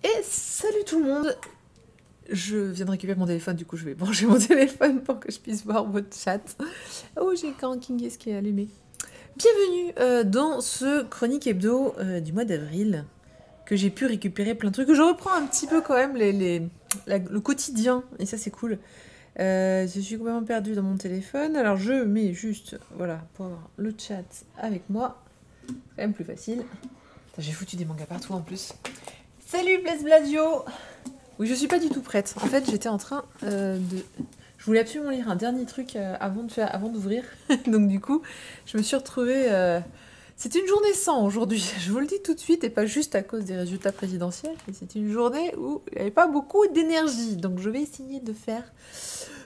Et salut tout le monde. Je viens de récupérer mon téléphone, du coup je vais brancher mon téléphone pour que je puisse voir votre chat. Oh, j'ai King qui est allumé. Bienvenue dans ce chronique hebdo du mois d'avril, que j'ai pu récupérer plein de trucs, que je reprends un petit peu quand même le quotidien, et ça c'est cool. Je suis complètement perdue dans mon téléphone, alors je mets juste, voilà, pour avoir le chat avec moi, c'est quand même plus facile. J'ai foutu des mangas partout en plus. Salut Blaise Bladio. Oui, je suis pas du tout prête. En fait, j'étais en train de... Je voulais absolument lire un dernier truc avant d'ouvrir. Donc du coup, je me suis retrouvée... C'est une journée sans aujourd'hui, je vous le dis tout de suite, et pas juste à cause des résultats présidentiels, mais c'est une journée où il n'y avait pas beaucoup d'énergie. Donc je vais essayer de faire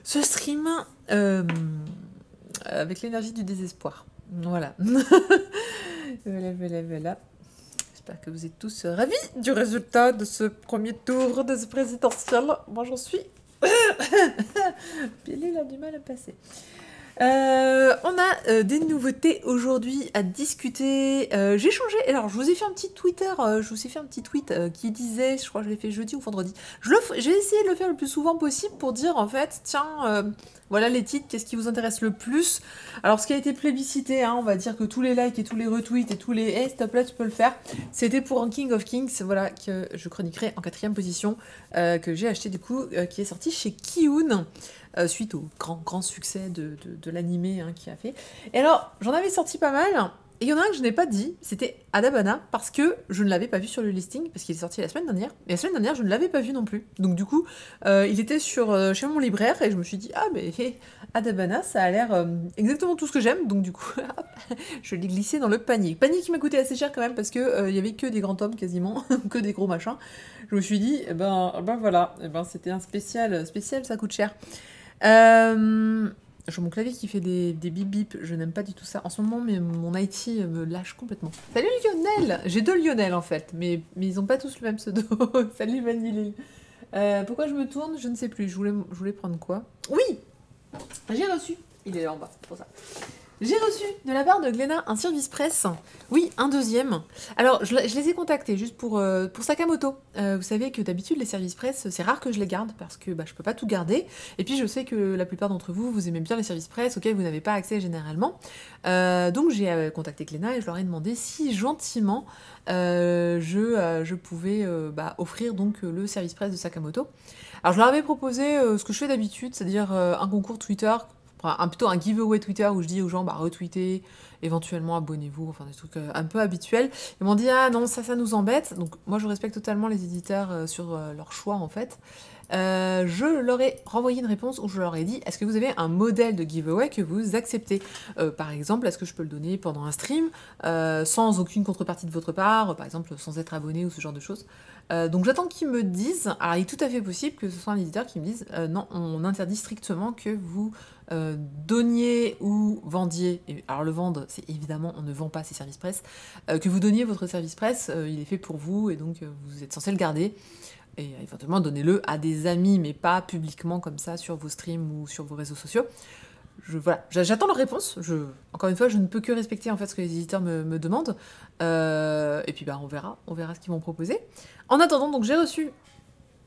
ce stream avec l'énergie du désespoir. Voilà. Voilà. J'espère que vous êtes tous ravis du résultat de ce premier tour de ce présidentiel. Moi, j'en suis. Pilule a du mal à passer. On a des nouveautés aujourd'hui à discuter. J'ai changé. Alors, je vous ai fait un petit Twitter. Je vous ai fait un petit tweet qui disait, je crois que je l'ai fait jeudi ou vendredi. J'ai essayé de le faire le plus souvent possible pour dire en fait, tiens, voilà les titres, qu'est-ce qui vous intéresse le plus. Alors, ce qui a été plébiscité, hein, on va dire que tous les likes et tous les retweets et tous les hey, stop là, tu peux le faire. C'était pour un King of Kings, voilà, que je chroniquerai en 4e position, que j'ai acheté du coup, qui est sorti chez Kiun. Suite au grand succès de l'animé hein, qui a fait. Et alors, j'en avais sorti pas mal, et il y en a un que je n'ai pas dit, c'était Adabana, parce que je ne l'avais pas vu sur le listing, parce qu'il est sorti la semaine dernière, et la semaine dernière, je ne l'avais pas vu non plus. Donc du coup, il était chez mon libraire, et je me suis dit, ah mais hey, Adabana, ça a l'air exactement tout ce que j'aime, donc du coup, je l'ai glissé dans le panier. Panier qui m'a coûté assez cher quand même, parce que il y avait que des grands tomes quasiment, que des gros machins. Je me suis dit, voilà, c'était un spécial, ça coûte cher. J'ai mon clavier qui fait des bip bip, je n'aime pas du tout ça. En ce moment, mon IT me lâche complètement. Salut Lionel. J'ai 2 Lionel en fait, mais ils ont pas tous le même pseudo. Salut Vanille. Pourquoi je me tourne? Je ne sais plus. Je voulais prendre quoi? Oui. J'ai reçu. Il est là en bas, c'est pour ça. J'ai reçu de la part de Glénat un service presse. Oui, un deuxième. Alors, je les ai contactés juste pour Sakamoto. Vous savez que d'habitude, les services presse, c'est rare que je les garde parce que je peux pas tout garder. Et puis, je sais que la plupart d'entre vous, vous aimez bien les services presse auxquels vous n'avez pas accès généralement. Donc, j'ai contacté Glénat et je leur ai demandé si gentiment je pouvais offrir donc le service presse de Sakamoto. Alors, je leur avais proposé ce que je fais d'habitude, c'est-à-dire un concours Twitter. Plutôt un giveaway Twitter où je dis aux gens retweetez, éventuellement abonnez-vous, enfin des trucs un peu habituels. Ils m'ont dit ah non ça nous embête, donc moi je respecte totalement les éditeurs sur leur choix en fait. Je leur ai renvoyé une réponse où je leur ai dit est-ce que vous avez un modèle de giveaway que vous acceptez par exemple, est-ce que je peux le donner pendant un stream sans aucune contrepartie de votre part, par exemple sans être abonné ou ce genre de choses. Donc j'attends qu'ils me disent, alors il est tout à fait possible que ce soit un éditeur qui me dise non, on interdit strictement que vous donniez ou vendiez, alors le vendre c'est évidemment on ne vend pas ses services presse, que vous donniez votre service presse, il est fait pour vous et donc vous êtes censé le garder. Et éventuellement, donnez-le à des amis, mais pas publiquement comme ça sur vos streams ou sur vos réseaux sociaux. Voilà, j'attends leur réponse. Encore une fois, je ne peux que respecter en fait ce que les éditeurs me demandent. Et puis on verra ce qu'ils vont proposer. En attendant, donc j'ai reçu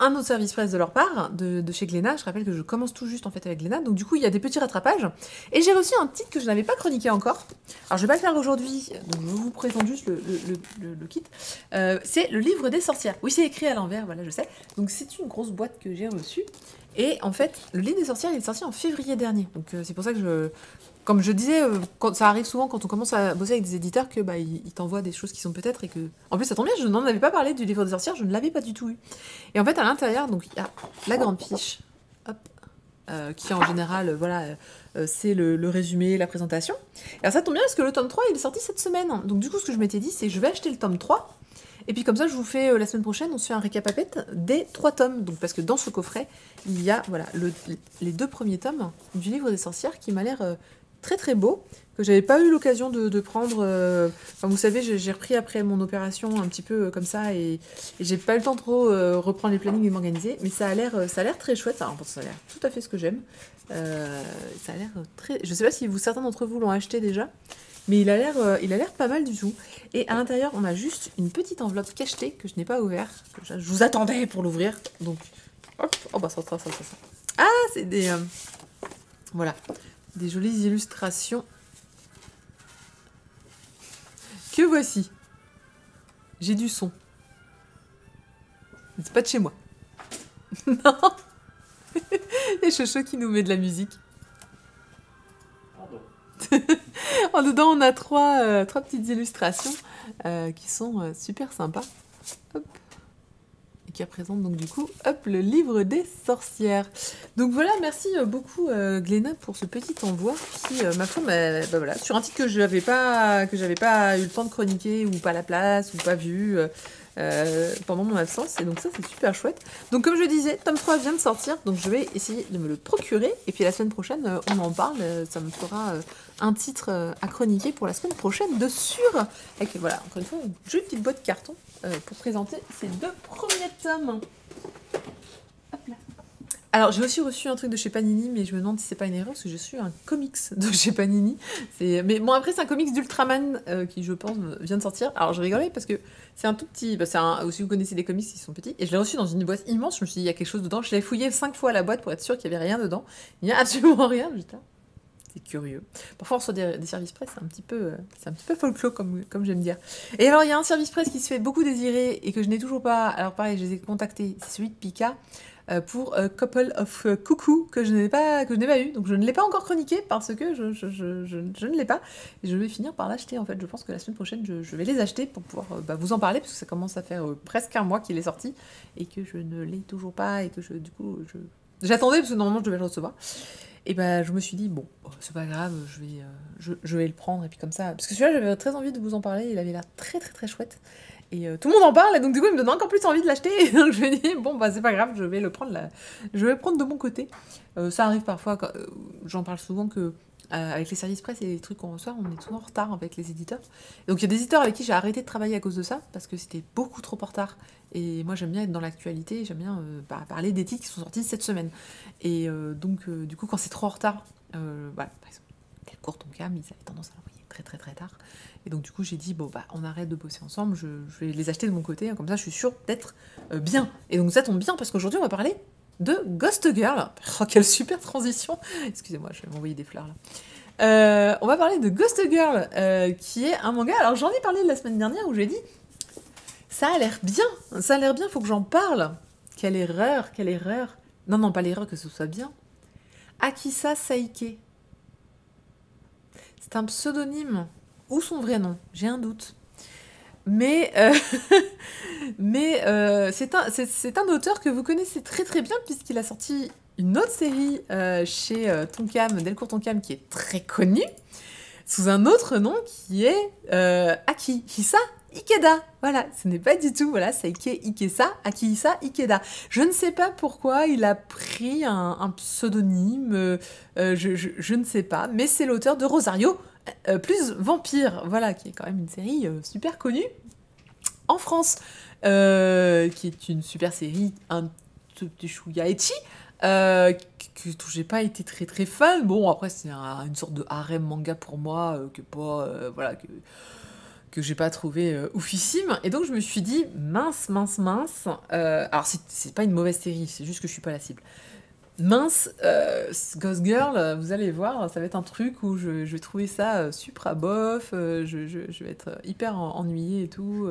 un autre service presse de leur part, de chez Glénat. Je rappelle que je commence tout juste en fait avec Glénat, donc du coup il y a des petits rattrapages. Et j'ai reçu un titre que je n'avais pas chroniqué encore. Alors je vais pas le faire aujourd'hui, donc je vous présente juste le kit. C'est le livre des sorcières. Oui, c'est écrit à l'envers, voilà, je sais. Donc c'est une grosse boîte que j'ai reçue. Et en fait, le livre des sorcières, il est sorti en février dernier. Donc c'est pour ça que comme je disais, ça arrive souvent quand on commence à bosser avec des éditeurs que ils t'envoient des choses qui sont peut-être et que... En plus, ça tombe bien, je n'en avais pas parlé du livre des sorcières, je ne l'avais pas du tout eu. Et en fait, à l'intérieur, donc il y a la grande fiche, hop, qui en général, c'est le résumé, la présentation. Et alors ça tombe bien parce que le tome 3, il est sorti cette semaine. Donc du coup, ce que je m'étais dit, c'est je vais acheter le tome 3. Et puis comme ça, je vous fais la semaine prochaine, on se fait un récapapette des 3 tomes. Donc parce que dans ce coffret, il y a les 2 premiers tomes du livre des sorcières qui m'a l'air très très beau, que j'avais pas eu l'occasion de prendre. Vous savez, j'ai repris après mon opération un petit peu comme ça et j'ai pas eu le temps de trop reprendre les plannings et m'organiser. Mais ça a l'air très chouette. Alors, ça a l'air tout à fait ce que j'aime. Ça a l'air très. Je sais pas si certains d'entre vous l'ont acheté déjà. Mais il a l'air pas mal du tout. Et à l'intérieur, on a juste une petite enveloppe cachetée que je n'ai pas ouverte. Je vous attendais pour l'ouvrir. Donc, hop, oh bah ça. Ah, c'est des... voilà, des jolies illustrations. Que voici. J'ai du son. C'est pas de chez moi. Non. Et Chocho qui nous met de la musique. En dedans, on a trois petites illustrations qui sont super sympas. Hop. Et qui représentent donc du coup, hop, le livre des sorcières. Donc voilà, merci beaucoup Gléna pour ce petit envoi qui, ma foi, bah, voilà, sur un titre que j'avais pas eu le temps de chroniquer ou pas la place ou pas vu pendant mon absence. Et donc ça, c'est super chouette. Donc comme je disais, tome 3 vient de sortir, donc je vais essayer de me le procurer. Et puis la semaine prochaine, on en parle. Ça me fera un titre à chroniquer pour la semaine prochaine de sûr. Avec, voilà, encore une fois, une jolie petite boîte de carton pour présenter ces 2 premiers tomes. Hop là. Alors, j'ai aussi reçu un truc de chez Panini, mais je me demande si c'est pas une erreur, parce que j'ai reçu un comics de chez Panini. Mais bon, après, c'est un comics d'Ultraman qui, je pense, vient de sortir. Alors, je rigolais parce que c'est un tout petit... Bah, si vous connaissez des comics, ils sont petits. Et je l'ai reçu dans une boîte immense. Je me suis dit, il y a quelque chose dedans. Je l'ai fouillé 5 fois la boîte pour être sûr qu'il n'y avait rien dedans. Il n'y a absolument rien. Putain. C'est curieux. Parfois, on reçoit des services presse, c'est un petit peu folklore, comme j'aime dire. Et alors, il y a un service presse qui se fait beaucoup désirer et que je n'ai toujours pas. Alors, pareil, je les ai contactés. C'est celui de Pika pour Couple of Cuckoo que je n'ai pas eu. Donc, je ne l'ai pas encore chroniqué parce que je ne l'ai pas. Et je vais finir par l'acheter, en fait. Je pense que la semaine prochaine, je vais les acheter pour pouvoir vous en parler parce que ça commence à faire presque un mois qu'il est sorti et que je ne l'ai toujours pas et que j'attendais parce que normalement, je devais le recevoir. Et bah, je me suis dit, bon, c'est pas grave, je vais le prendre, et puis comme ça... Parce que celui-là, j'avais très envie de vous en parler, il avait l'air très très très chouette. Et tout le monde en parle, et donc du coup, il me donne encore plus envie de l'acheter. Et donc je me dis, bon, bah c'est pas grave, je vais le prendre de mon côté. Ça arrive parfois, j'en parle souvent que... avec les services presse et les trucs qu'on reçoit, on est toujours en retard avec les éditeurs. Donc il y a des éditeurs avec qui j'ai arrêté de travailler à cause de ça, parce que c'était beaucoup trop en retard. Et moi j'aime bien être dans l'actualité, j'aime bien parler des titres qui sont sortis cette semaine. Et donc du coup quand c'est trop en retard, voilà, par exemple, Delcourt Tonkam, ils avaient tendance à l'envoyer très très très tard. Et donc du coup j'ai dit, bon bah on arrête de bosser ensemble, je vais les acheter de mon côté, hein, comme ça je suis sûre d'être bien. Et donc ça tombe bien parce qu'aujourd'hui on va parler de Ghost Girl. Oh, quelle super transition. Excusez-moi, je vais m'envoyer des fleurs là. On va parler de Ghost Girl, qui est un manga. Alors j'en ai parlé la semaine dernière où j'ai dit ça a l'air bien, faut que j'en parle. Quelle erreur. Non, pas l'erreur que ce soit bien. Akisa Saike. C'est un pseudonyme ou son vrai nom, j'ai un doute. Mais c'est un auteur que vous connaissez très très bien puisqu'il a sorti une autre série chez Tonkam, Delcourt Tonkam, qui est très connue, sous un autre nom qui est Akihisa Ikeda. Voilà, ce n'est pas du tout, voilà, Saike Ikesa, Akihisa Ikeda. Je ne sais pas pourquoi il a pris un pseudonyme, je ne sais pas, mais c'est l'auteur de Rosario plus Vampire, voilà, qui est quand même une série super connue en France, qui est une super série, un petit chouïa ecchi, que j'ai pas été très très fan. Bon, après c'est une sorte de harem manga pour moi, voilà, que j'ai pas trouvé oufissime. Et donc je me suis dit, mince. Alors c'est pas une mauvaise série, c'est juste que je suis pas la cible. Mince, Ghost Girl, vous allez voir, ça va être un truc où je vais trouver ça super bof, je vais être hyper ennuyée et tout,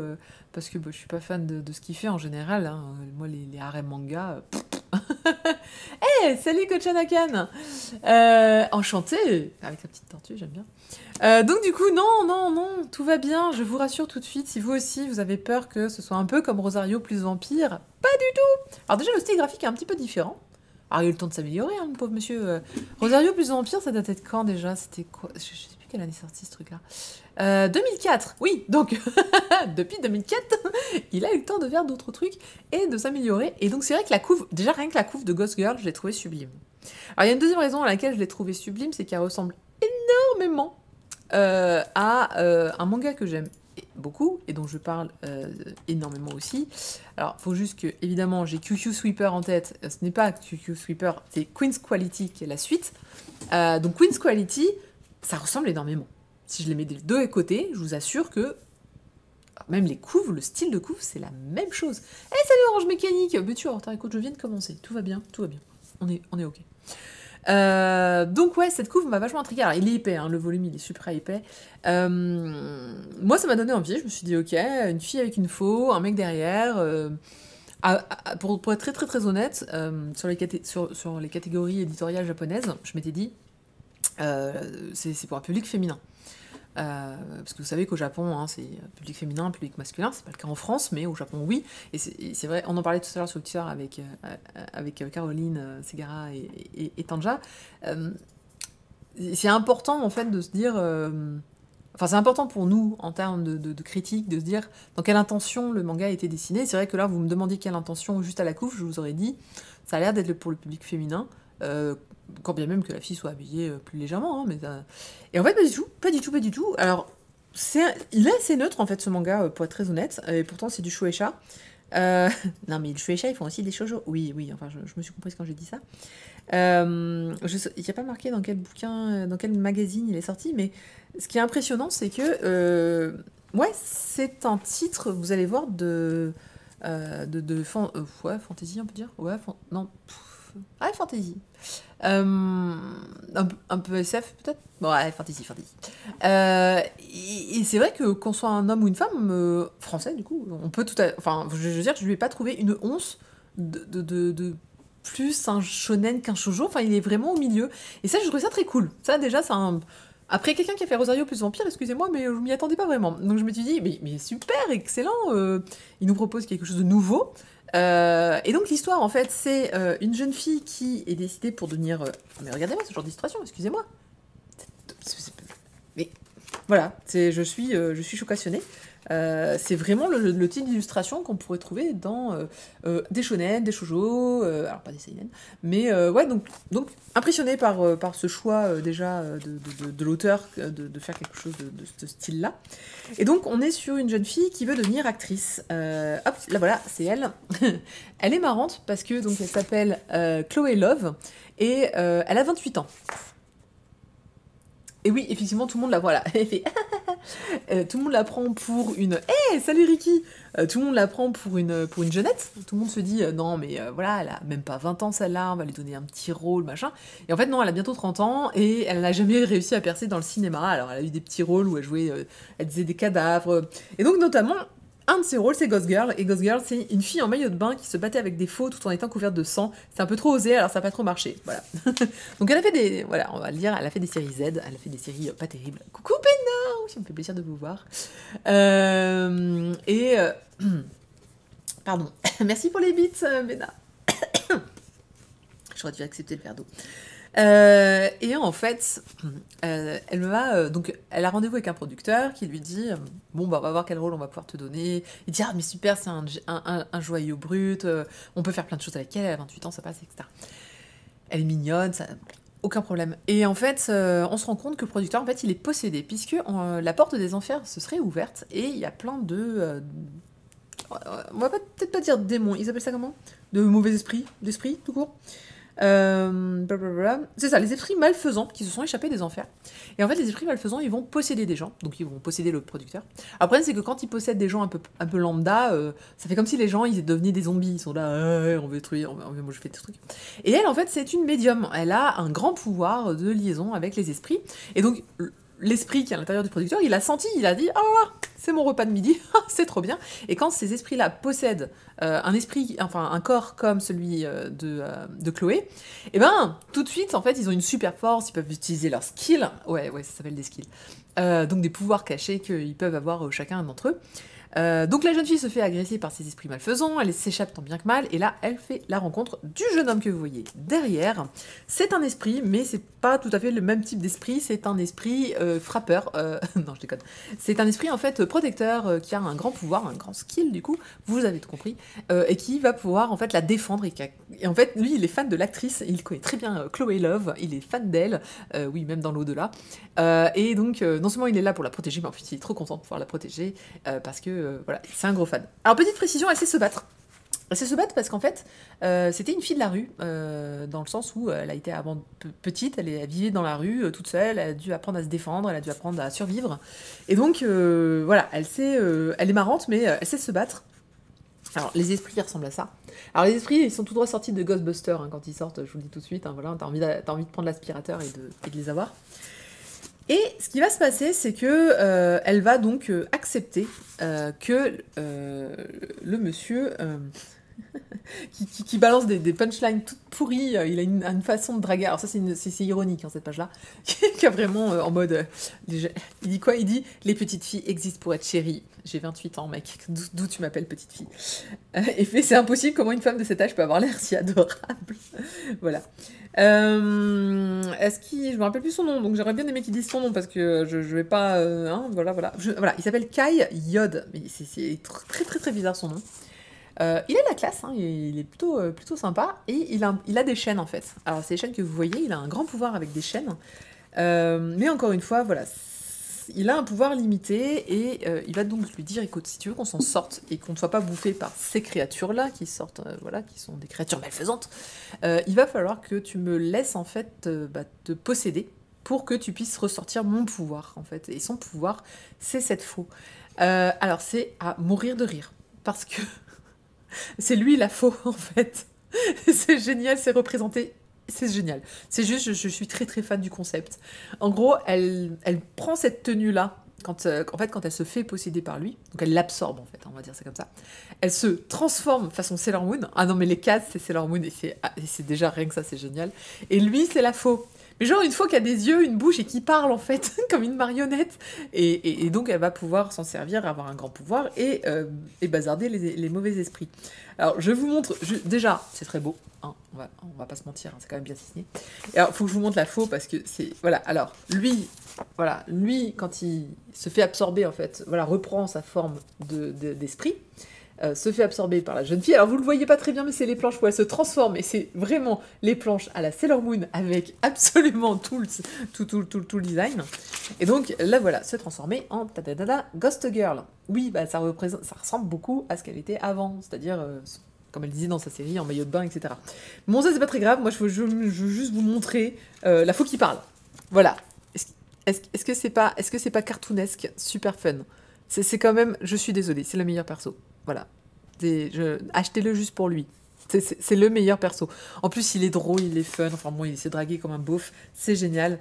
parce que je suis pas fan de ce qu'il fait en général. Hein. Moi, les harem manga... Hey, salut Kochanakan, enchantée. Avec la petite tortue, j'aime bien. Donc du coup, non, tout va bien, je vous rassure tout de suite, si vous aussi, vous avez peur que ce soit un peu comme Rosario plus Vampire, pas du tout. Alors déjà, le style graphique est un petit peu différent. Alors, il a eu le temps de s'améliorer, hein, le pauvre monsieur. Rosario plus Vampire, ça datait de quand déjà? C'était quoi? Je sais plus quelle année est sorti ce truc-là. 2004, oui, donc depuis 2004, il a eu le temps de faire d'autres trucs et de s'améliorer. Et donc, c'est vrai que la couve, déjà rien que la couve de Ghost Girl, je l'ai trouvée sublime. Alors, il y a une deuxième raison à laquelle je l'ai trouvée sublime, c'est qu'elle ressemble énormément à un manga que j'aime beaucoup et dont je parle énormément aussi. Alors, faut juste que, évidemment, j'ai QQ Sweeper en tête. Ce n'est pas QQ Sweeper, c'est Queen's Quality qui est la suite. Donc, Queen's Quality, ça ressemble énormément. si je les mets des deux à côté, je vous assure que même les couves, le style de couve, c'est la même chose. Eh, salut Orange Mécanique! Mais tu vois, écoute, je viens de commencer. Tout va bien, tout va bien. On est ok. Donc ouais, cette couve m'a vachement intriguée. Alors il est épais, hein, le volume il est super épais. Moi ça m'a donné envie, je me suis dit ok, une fille avec une faux, un mec derrière. Pour être très très très honnête, sur les catégories éditoriales japonaises, je m'étais dit c'est pour un public féminin. Parce que vous savez qu'au Japon, hein, c'est public féminin, public masculin, c'est pas le cas en France, mais au Japon, oui. Et c'est vrai, on en parlait tout à l'heure sur le Twitter avec Caroline Segara et Tanja. C'est important, en fait, de se dire... Enfin, c'est important pour nous, en termes de critique, de se dire dans quelle intention le manga a été dessiné. C'est vrai que là, vous me demandiez quelle intention juste à la couve, je vous aurais dit, ça a l'air d'être pour le public féminin. Quand bien même que la fille soit habillée plus légèrement, hein, mais et en fait pas du tout. Alors il est assez neutre en fait ce manga pour être très honnête, et pourtant c'est du Shueisha. Non mais le Shueisha ils font aussi des shoujo. Oui, enfin je me suis comprise quand j'ai dit ça. Il n'y a pas marqué dans quel bouquin, dans quel magazine il est sorti, mais ce qui est impressionnant c'est que ouais c'est un titre, vous allez voir ouais, fantasy on peut dire, ouais non. Ouais, fantasy. Un peu SF peut-être. Bon, ouais, fantasy. Et c'est vrai que qu'on soit un homme ou une femme, français du coup, on peut tout à... Enfin, je veux dire, je lui ai pas trouvé une once de plus un shonen qu'un shoujo. Enfin, il est vraiment au milieu. Et ça, je trouve ça très cool. Ça, déjà, c'est un... Après, quelqu'un qui a fait Rosario plus Vampire, excusez-moi, mais je m'y attendais pas vraiment. Donc je me suis dit, mais super, excellent, il nous propose quelque chose de nouveau. Et donc l'histoire, en fait, c'est une jeune fille qui est décidée pour devenir... Mais regardez-moi ce genre d'illustration, excusez-moi. Mais voilà, je suis chocassionnée. C'est vraiment le type d'illustration qu'on pourrait trouver dans des shonen, des shoujo, alors pas des seinen, mais ouais, donc impressionnée par ce choix déjà de l'auteur de faire quelque chose de ce style-là. Et donc on est sur une jeune fille qui veut devenir actrice. Hop, là voilà, c'est elle. Elle est marrante parce que donc elle s'appelle Chloé Love et elle a 28 ans. Et oui, effectivement, tout le monde la voit là. Tout le monde la prend pour une... Hey, salut Ricky! Tout le monde la prend pour une jeunette. Tout le monde se dit, non, mais voilà, elle a même pas 20 ans celle-là, on va lui donner un petit rôle, machin. Et en fait, non, elle a bientôt 30 ans et elle n'a jamais réussi à percer dans le cinéma. Alors, elle a eu des petits rôles où elle jouait, elle disait des cadavres. Et donc, notamment, un de ses rôles, c'est Ghost Girl. Et Ghost Girl, c'est une fille en maillot de bain qui se battait avec des faux tout en étant couverte de sang. C'est un peu trop osé, alors ça n'a pas trop marché. Voilà. Donc elle a fait des... Voilà, on va le dire, elle a fait des séries Z, elle a fait des séries pas terribles. Coucou Pénard, ça me fait plaisir de vous voir. Pardon. Merci pour les bits, Pénard. J'aurais dû accepter le verre d'eau. Et en fait, elle a rendez-vous avec un producteur qui lui dit bon bah on va voir quel rôle on va pouvoir te donner. Il dit ah mais super, c'est un joyau brut, on peut faire plein de choses avec elle, elle a 28 ans, ça passe, etc. Elle est mignonne, ça, aucun problème. Et en fait, on se rend compte que le producteur, en fait, il est possédé puisque la porte des enfers se serait ouverte et il y a plein de on va peut-être pas dire démons, ils appellent ça comment? De mauvais esprits, d'esprits tout court. C'est ça, les esprits malfaisants qui se sont échappés des enfers. Et en fait, les esprits malfaisants, ils vont posséder des gens, donc ils vont posséder le producteur. Après, c'est que quand ils possèdent des gens un peu lambda, ça fait comme si les gens, ils devenaient des zombies. Ils sont là, on veut détruire, moi je fais des trucs. Et elle, en fait, c'est une médium. Elle a un grand pouvoir de liaison avec les esprits. Et donc, l'esprit qui est à l'intérieur du producteur, il a senti, il a dit, ah, c'est mon repas de midi, c'est trop bien. Et quand ces esprits-là possèdent un corps comme celui de Chloé, et ben tout de suite, en fait, ils ont une super force, ils peuvent utiliser leurs skills, ouais, ça s'appelle des skills, donc des pouvoirs cachés qu'ils peuvent avoir chacun d'entre eux. Donc la jeune fille se fait agresser par ses esprits malfaisants, elle s'échappe tant bien que mal, et là elle fait la rencontre du jeune homme que vous voyez derrière. C'est un esprit, mais c'est pas tout à fait le même type d'esprit, c'est un esprit frappeur, non je déconne, c'est un esprit en fait protecteur qui a un grand pouvoir, un grand skill du coup, vous avez tout compris, et qui va pouvoir en fait la défendre, et en fait lui il est fan de l'actrice, il connaît très bien Chloé Love, il est fan d'elle, oui même dans l'au-delà, et donc non seulement il est là pour la protéger, mais en fait il est trop content de pouvoir la protéger, parce que voilà, c'est un gros fan. Alors petite précision, elle sait se battre. Elles se battent parce qu'en fait, c'était une fille de la rue, dans le sens où elle a été avant petite, elle vivait dans la rue toute seule, elle a dû apprendre à se défendre, elle a dû apprendre à survivre. Et donc, voilà, elle est marrante, mais elle sait se battre. Alors, les esprits ils ressemblent à ça. Alors, les esprits, ils sont tout droit sortis de Ghostbusters, hein, quand ils sortent, je vous le dis tout de suite, hein, voilà, t'as envie de prendre l'aspirateur et de les avoir. Et ce qui va se passer, c'est que elle va donc accepter que le monsieur qui balance des punchlines toutes pourries. Il a une façon de draguer. Alors ça, c'est ironique, hein, cette page-là. Qui a vraiment en mode... il dit quoi? Il dit « Les petites filles existent pour être chéries. J'ai 28 ans, mec. D'où tu m'appelles petite fille ?» Et fait, c'est impossible. Comment une femme de cet âge peut avoir l'air si adorable? Voilà. Je me rappelle plus son nom, donc j'aurais bien aimé qu'il dise son nom, parce que je vais pas... hein, voilà. Voilà, il s'appelle Kai Yod. Mais c'est très très très bizarre son nom. Il a de la classe, hein, il est plutôt sympa, et il a des chaînes en fait. Alors c'est les chaînes que vous voyez, il a un grand pouvoir avec des chaînes, mais encore une fois, voilà, il a un pouvoir limité, et il va donc lui dire, écoute, si tu veux qu'on s'en sorte, et qu'on ne soit pas bouffé par ces créatures-là, qui sortent, voilà, qui sont des créatures malfaisantes, il va falloir que tu me laisses en fait te posséder, pour que tu puisses ressortir mon pouvoir, en fait. Et son pouvoir, c'est cette faux. Alors c'est à mourir de rire, parce que... c'est lui la faux, en fait. C'est génial, c'est représenté. C'est génial. C'est juste, je suis très très fan du concept. En gros, elle prend cette tenue-là, quand elle se fait posséder par lui, donc elle l'absorbe, en fait, on va dire ça comme ça. Elle se transforme façon Sailor Moon. Ah non, mais les cases, c'est Sailor Moon, et c'est déjà rien que ça, c'est génial. Et lui, c'est la faux. Mais genre, une fois qu'il a des yeux, une bouche et qu'il parle, en fait, comme une marionnette. Et donc, elle va pouvoir s'en servir, avoir un grand pouvoir et bazarder les mauvais esprits. Alors, je vous montre... déjà, c'est très beau. Hein, on va pas se mentir, hein, c'est quand même bien dessiné. Et alors, il faut que je vous montre la faux, parce que c'est... Voilà, alors, lui, quand il se fait absorber, en fait, voilà, reprend sa forme d'esprit, se fait absorber par la jeune fille. Alors vous le voyez pas très bien, mais c'est les planches où elle se transforme, et c'est vraiment les planches à la Sailor Moon, avec absolument tout le design. Et donc là voilà, se transformer en Ghost Girl. Oui, bah ça ressemble beaucoup à ce qu'elle était avant, c'est-à-dire comme elle disait dans sa série, en maillot de bain, etc. Bon, ça c'est pas très grave, moi je veux juste vous montrer la faux qui parle. Voilà. Est-ce que c'est pas cartoonesque, super fun? C'est quand même, je suis désolée, c'est le meilleur perso. Voilà. Achetez-le juste pour lui. C'est le meilleur perso. En plus, il est drôle, il est fun. Enfin, bon, il s'est dragué comme un beauf. C'est génial.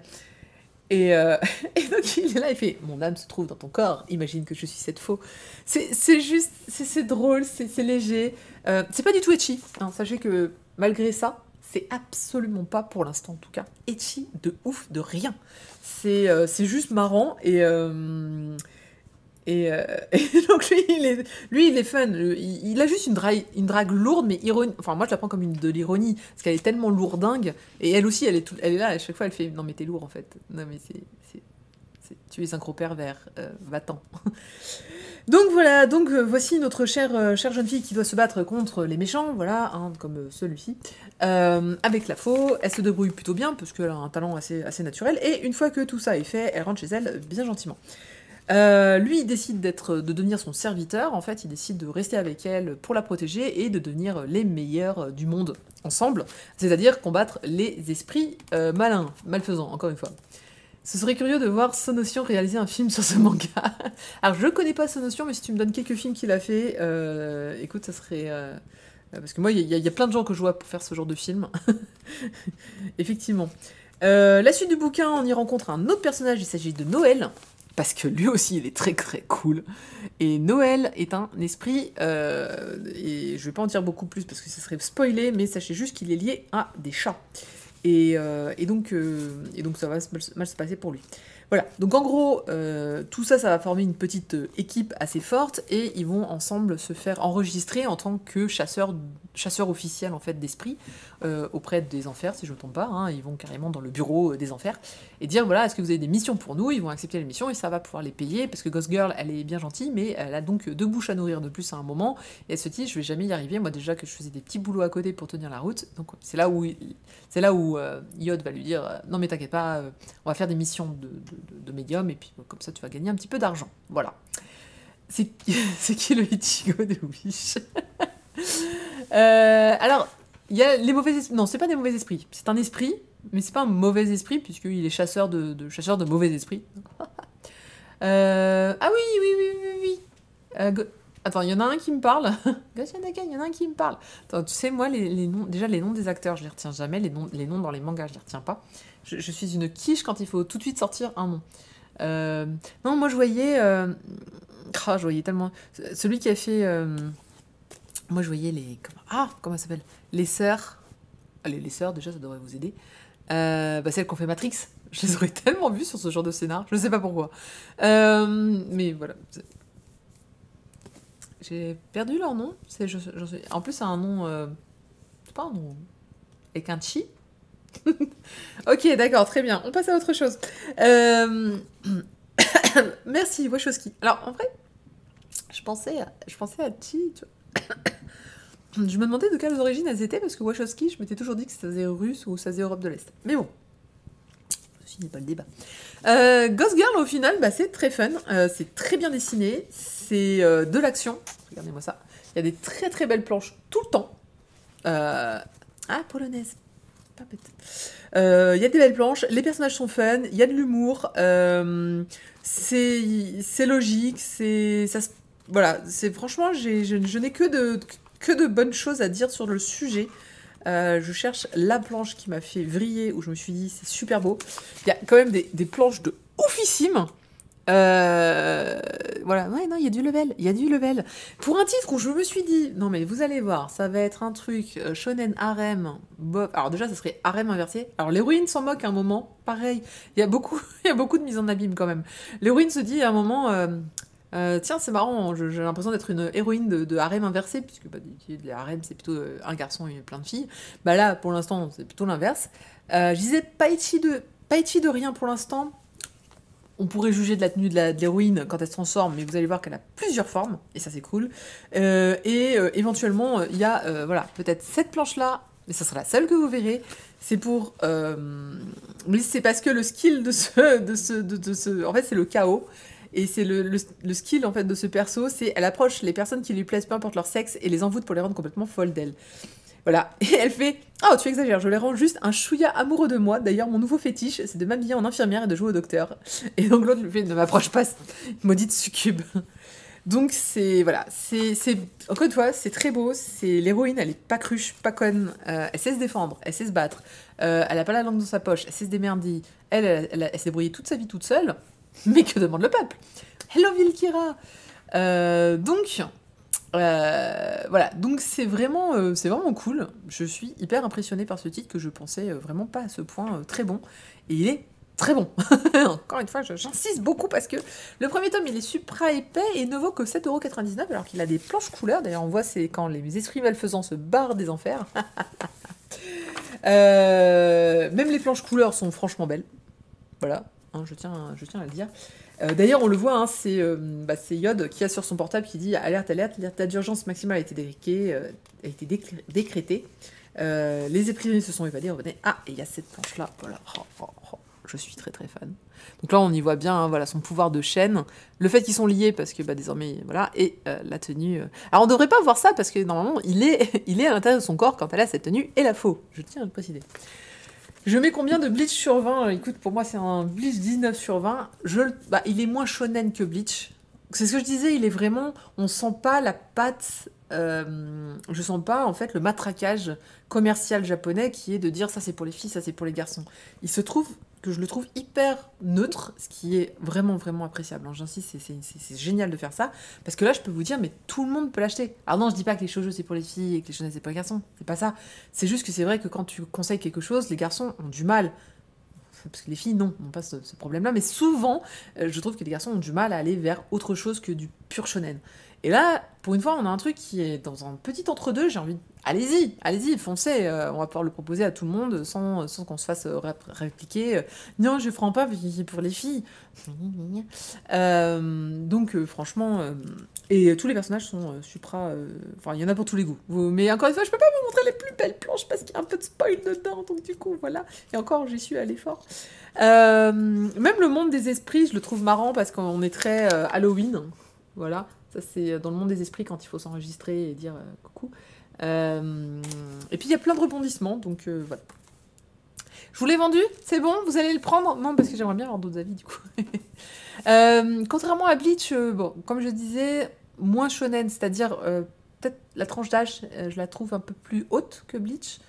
Et, et donc, il est là, il fait « Mon âme se trouve dans ton corps. Imagine que je suis cette faux. » C'est juste... C'est drôle, c'est léger. C'est pas du tout ecchi. Hein. Sachez que, malgré ça, c'est absolument pas, pour l'instant en tout cas, ecchi de ouf, de rien. C'est juste marrant, et donc lui, il est fun. Il a juste une drague lourde, mais ironique. Enfin, moi, je la prends comme de l'ironie, parce qu'elle est tellement lourdingue. Et elle aussi, elle est là, à chaque fois, elle fait « Non, mais t'es lourd, en fait. Non, mais tu es un gros pervers. Va-t'en. » Donc voilà, voici notre chère jeune fille qui doit se battre contre les méchants, voilà, hein, comme celui-ci, avec la faux. Elle se débrouille plutôt bien, parce qu'elle a un talent assez naturel, et une fois que tout ça est fait, elle rentre chez elle bien gentiment. Lui, il décide de devenir son serviteur, en fait, il décide de rester avec elle pour la protéger et de devenir les meilleurs du monde ensemble, c'est-à-dire combattre les esprits malins, malfaisants, encore une fois. Ce serait curieux de voir Sonotion réaliser un film sur ce manga. Alors, je connais pas Sonotion, mais si tu me donnes quelques films qu'il a fait, écoute, ça serait... parce que moi, il y a plein de gens que je vois pour faire ce genre de film. Effectivement. La suite du bouquin, on y rencontre un autre personnage, il s'agit de Noël, parce que lui aussi, il est très très cool. Et Noël est un esprit, et je vais pas en dire beaucoup plus parce que ça serait spoilé, mais sachez juste qu'il est lié à des chats. Et donc ça va mal se passer pour lui. Voilà, donc en gros, tout ça, ça va former une petite équipe assez forte, et ils vont ensemble se faire enregistrer en tant que chasseurs officiels en fait d'esprit auprès des enfers, si je ne me trompe pas. Hein, ils vont carrément dans le bureau des enfers et dire voilà, est-ce que vous avez des missions pour nous? Ils vont accepter les missions et ça va pouvoir les payer, parce que Ghost Girl, elle est bien gentille, mais elle a donc 2 bouches à nourrir de plus à un moment, et elle se dit je vais jamais y arriver, moi déjà que je faisais des petits boulots à côté pour tenir la route. Donc c'est là où Yod va lui dire non mais t'inquiète pas, on va faire des missions de médium, et puis comme ça tu vas gagner un petit peu d'argent. Voilà. C'est qui le Ichigo de Wish? Alors, il y a les mauvais esprits. Non, c'est pas des mauvais esprits. C'est un esprit, mais c'est pas un mauvais esprit, puisqu'il est chasseur chasseur de mauvais esprits. Ah oui, oui, oui, oui, oui. Attends, il y en a un qui me parle. Gosyanaka, il y en a un qui me parle. Attends, tu sais, moi, les noms, déjà les noms des acteurs, je les retiens jamais. Les noms dans les mangas, je les retiens pas. Je suis une quiche quand il faut tout de suite sortir un nom. Non, moi, je voyais... je voyais tellement... Celui qui a fait... Moi, je voyais les... comment ça s'appelle? Les sœurs. Allez, les sœurs, déjà, ça devrait vous aider. Celles qui ont fait Matrix. Je les aurais tellement vues sur ce genre de scénar. Je sais pas pourquoi. Mais voilà. J'ai perdu leur nom. En plus, c'est un nom... c'est pas un nom... Avec un chi. Ok, d'accord, très bien. On passe à autre chose. Merci, Wachowski. Alors, en vrai, je pensais à Chi, tu vois. Je me demandais de quelles origines elles étaient, parce que Wachowski, je m'étais toujours dit que ça faisait russe ou ça faisait Europe de l'Est. Mais bon, ceci n'est pas le débat. Ghost Girl, au final, c'est très fun. C'est très bien dessiné. C'est de l'action. Regardez-moi ça. Il y a des très très belles planches tout le temps. Polonaise. Pas bête. Il y a des belles planches. Les personnages sont fun. Il y a de l'humour. C'est logique. Voilà. Franchement, je n'ai que de bonnes choses à dire sur le sujet. Je cherche la planche qui m'a fait vriller, où je me suis dit c'est super beau. Il y a quand même des planches de oufissime. Voilà, ouais, non, il y a du level. Pour un titre où je me suis dit, non mais vous allez voir, ça va être un truc shonen harem, bof. Alors déjà, ça serait harem inversé. Alors l'héroïne s'en moque à un moment, pareil. Il y a beaucoup de mise en abîme quand même. L'héroïne se dit à un moment, tiens, c'est marrant, j'ai l'impression d'être une héroïne de harem inversé, puisque les harems, c'est plutôt un garçon et plein de filles. Là, pour l'instant, c'est plutôt l'inverse. Je disais, pas ichi de rien pour l'instant. On pourrait juger de la tenue de l'héroïne quand elle se transforme, mais vous allez voir qu'elle a plusieurs formes, et ça c'est cool. Éventuellement, il y a peut-être cette planche-là, mais ça sera la seule que vous verrez. C'est pour... mais c'est parce que le skill de ce... En fait, c'est le chaos. Et c'est le skill en fait de ce perso, c'est elle approche les personnes qui lui plaisent, peu importe leur sexe, et les envoûte pour les rendre complètement folles d'elle. Voilà. Et elle fait « Oh, tu exagères, je les rends juste un chouïa amoureux de moi. D'ailleurs, mon nouveau fétiche, c'est de m'habiller en infirmière et de jouer au docteur. » Et donc l'autre lui fait « Ne m'approche pas, maudite succube. » Donc voilà, encore une fois, c'est très beau. L'héroïne, elle est pas cruche, pas conne. Elle sait se défendre, elle sait se battre. Elle a pas la langue dans sa poche, elle sait se démerder. Elle s'est débrouillée toute sa vie toute seule. Mais que demande le peuple? Hello Vilkira. Voilà, donc c'est vraiment cool. Je suis hyper impressionnée par ce titre que je pensais vraiment pas à ce point très bon. Et il est très bon. Encore une fois, j'insiste beaucoup parce que le premier tome, il est supra épais et ne vaut que 7,99€ alors qu'il a des planches couleurs. D'ailleurs, on voit c'est quand les esprits malfaisants se barrent des enfers. Même les planches couleurs sont franchement belles. Voilà, hein, je tiens à le dire. D'ailleurs, on le voit, hein, c'est Yod qui a sur son portable qui dit « Alerte, alerte, l'état d'urgence maximale a été décrété. Les épidémies se sont évadées, revenez. » Ah, et il y a cette planche-là, voilà. Je suis très très fan. Donc là, on y voit bien hein, voilà, son pouvoir de chaîne, le fait qu'ils sont liés, parce que désormais, voilà, et la tenue... Alors, on devrait pas voir ça, parce que normalement, il est à l'intérieur de son corps quand elle a cette tenue, et la faux. Je tiens à le préciser. Je mets combien de Bleach sur 20? Écoute, pour moi, c'est un Bleach 19 sur 20. Il est moins shonen que Bleach. C'est ce que je disais, il est vraiment... On sent pas la patte... je sens pas, en fait, le matraquage commercial japonais qui est de dire ça c'est pour les filles, ça c'est pour les garçons. Il se trouve que je le trouve hyper neutre, ce qui est vraiment, vraiment appréciable. J'insiste, c'est génial de faire ça, parce que là, je peux vous dire, mais tout le monde peut l'acheter. Alors non, je dis pas que les shoujo c'est pour les filles et que les shonen c'est pour les garçons, c'est pas ça. C'est juste que c'est vrai que quand tu conseilles quelque chose, les garçons ont du mal, parce que les filles, non, n'ont pas ce problème-là, mais souvent, je trouve que les garçons ont du mal à aller vers autre chose que du pur shonen. Et là, pour une fois, on a un truc qui est dans un petit entre-deux, j'ai envie de... Allez-y, foncez, on va pouvoir le proposer à tout le monde sans qu'on se fasse répliquer. Non, je ferai pas pour les filles. Donc, franchement... et tous les personnages sont supra... Enfin, il y en a pour tous les goûts. Mais encore une fois, je peux pas vous montrer les plus belles planches parce qu'il y a un peu de spoil dedans, donc du coup, voilà. Et encore, j'y suis allée fort. Même le monde des esprits, je le trouve marrant parce qu'on est très Halloween. Voilà. Ça, c'est dans le monde des esprits quand il faut s'enregistrer et dire coucou. Et puis il y a plein de rebondissements, donc voilà. Je vous l'ai vendu, c'est bon, vous allez le prendre? Non, parce que j'aimerais bien avoir d'autres avis du coup. Contrairement à Bleach, bon, comme je disais, moins shonen, c'est-à-dire peut-être la tranche d'âge, je la trouve un peu plus haute que Bleach.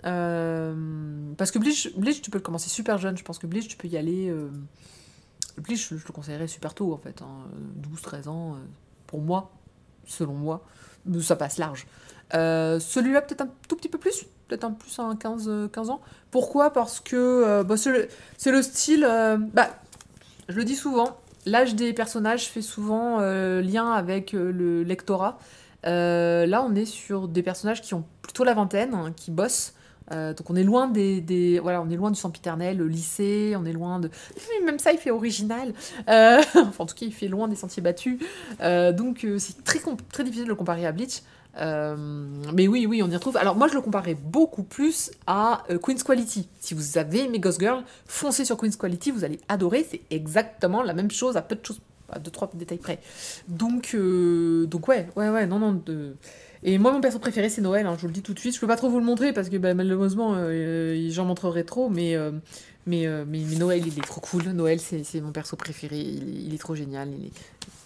Parce que Bleach, tu peux le commencer super jeune, je pense que Bleach, tu peux y aller... Bleach, je le conseillerais super tôt en fait, hein, 12-13 ans, pour moi, selon moi, ça passe large. Celui-là, peut-être un tout petit peu plus, peut-être un plus à 15 ans. Pourquoi? Parce que bah, c'est le style. Bah, je le dis souvent, l'âge des personnages fait souvent lien avec le lectorat. Là, on est sur des personnages qui ont plutôt la vingtaine, hein, qui bossent. Donc on est loin voilà, on est loin du sempiternel, le lycée, on est loin de... Même ça, il fait original. Enfin, en tout cas, il fait loin des sentiers battus. Donc c'est très difficile de le comparer à Bleach. Mais oui, on y retrouve. Alors moi, je le comparais beaucoup plus à Queen's Quality. Si vous avez aimé Ghost Girl, foncez sur Queen's Quality, vous allez adorer. C'est exactement la même chose, à peu de choses, à 2-3 détails près. Donc ouais, non. Et moi, mon perso préféré, c'est Noël, hein, je vous le dis tout de suite. Je peux pas trop vous le montrer parce que bah, malheureusement, j'en montrerai trop, mais Noël, il est trop cool. Noël, c'est mon perso préféré. Il est trop génial. Il est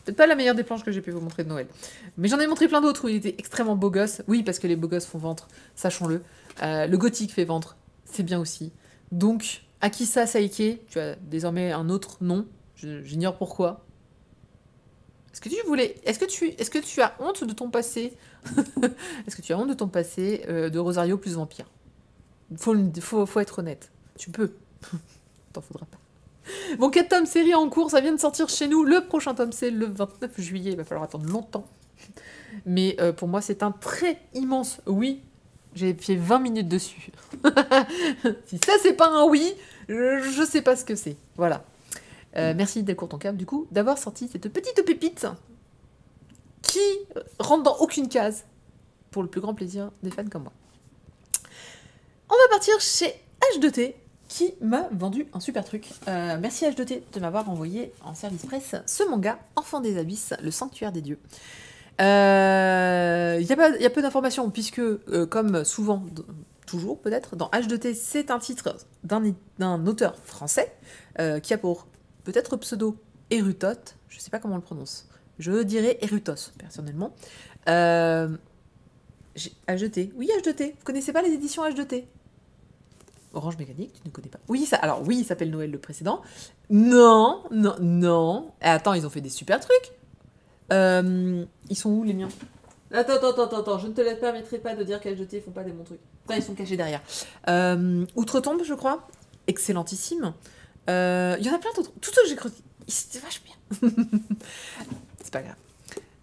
peut-être pas la meilleure des planches que j'ai pu vous montrer de Noël. Mais j'en ai montré plein d'autres où il était extrêmement beau gosse. Oui, parce que les beaux gosses font ventre, sachons-le. Le gothique fait ventre, c'est bien aussi. Donc, Akisa Saike, tu as désormais un autre nom. J'ignore pourquoi. Est-ce que tu as honte de ton passé? Est-ce que tu as honte de ton passé de Rosario plus vampire? Faut être honnête. Tu peux. T'en faudra pas. Bon, 4 tomes série en cours, ça vient de sortir chez nous. Le prochain tome, c'est le 29 juillet. Il va falloir attendre longtemps. Mais pour moi, c'est un très immense oui. J'ai fait 20 minutes dessus. Si ça, c'est pas un oui, je sais pas ce que c'est. Voilà. Merci Delcourt ton câble, du coup, d'avoir sorti cette petite pépite qui rentre dans aucune case pour le plus grand plaisir des fans comme moi. On va partir chez H2T qui m'a vendu un super truc. Merci H2T de m'avoir envoyé en service presse ce manga Enfant des Abysses, le sanctuaire des dieux. Il y a peu d'informations puisque, comme souvent, toujours peut-être, dans H2T, c'est un titre d'un auteur français qui a pour peut-être pseudo Erutot, je sais pas comment on le prononce. Je dirais Erutos, personnellement. H2T. Oui, H2T. Vous connaissez pas les éditions H2T? Orange Mécanique, tu ne connais pas. Oui, il s'appelle Noël le précédent. Non. Attends, ils ont fait des super trucs. Ils sont où les miens? Attends, je ne te permettrai pas de dire qu'H2T font pas des bons trucs. Enfin, ils sont cachés derrière. Outre-tombe, je crois. Excellentissime. Il y en a plein d'autres. Tout ce que j'ai cru. C'était vachement bien. C'est pas grave.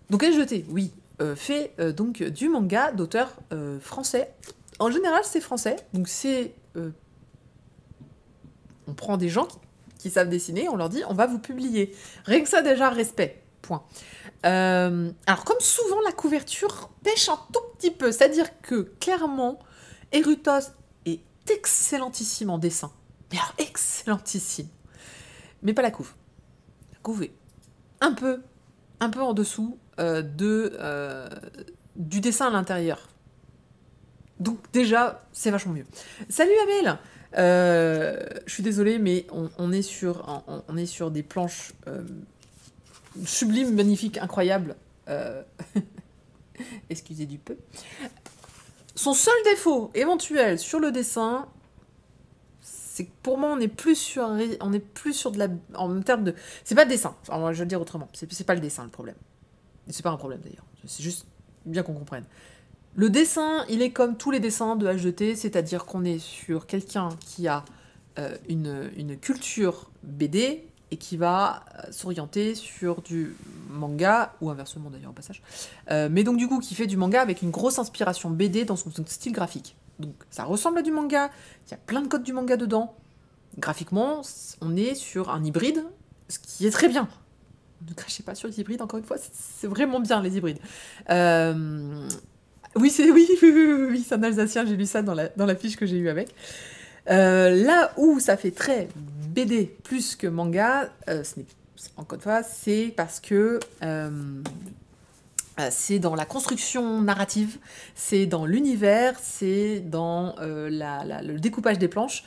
Donc H2T, oui, fait donc du manga d'auteur français. En général, c'est français. Donc c'est... on prend des gens qui savent dessiner, on leur dit, on va vous publier. Rien que ça, déjà, respect. Point. Alors, comme souvent, la couverture pêche un tout petit peu. C'est-à-dire que, clairement, Erutos est excellentissime en dessin. Mais alors, excellentissime. Mais pas la couve. La couve est un peu en dessous du dessin à l'intérieur. Donc déjà, c'est vachement mieux. Salut Amel. Je suis désolée, mais on est sur des planches sublimes, magnifiques, incroyables. Excusez du peu. Son seul défaut éventuel sur le dessin, c'est que pour moi, on est plus sur de la... En termes de... C'est pas le dessin. Enfin, je vais le dire autrement. C'est pas le dessin, le problème. C'est pas un problème, d'ailleurs. C'est juste bien qu'on comprenne. Le dessin, il est comme tous les dessins de H2T, c'est-à-dire qu'on est sur quelqu'un qui a une culture BD et qui va s'orienter sur du manga, ou inversement d'ailleurs au passage, mais donc du coup qui fait du manga avec une grosse inspiration BD dans son style graphique. Donc ça ressemble à du manga, il y a plein de codes du manga dedans. Graphiquement, on est sur un hybride, ce qui est très bien. Ne crachez pas sur les hybrides, encore une fois, c'est vraiment bien les hybrides. Oui, c'est un Alsacien, j'ai lu ça dans la fiche que j'ai eue avec. Là où ça fait très BD plus que manga, encore une fois, c'est parce que C'est dans la construction narrative, c'est dans l'univers, c'est dans le découpage des planches.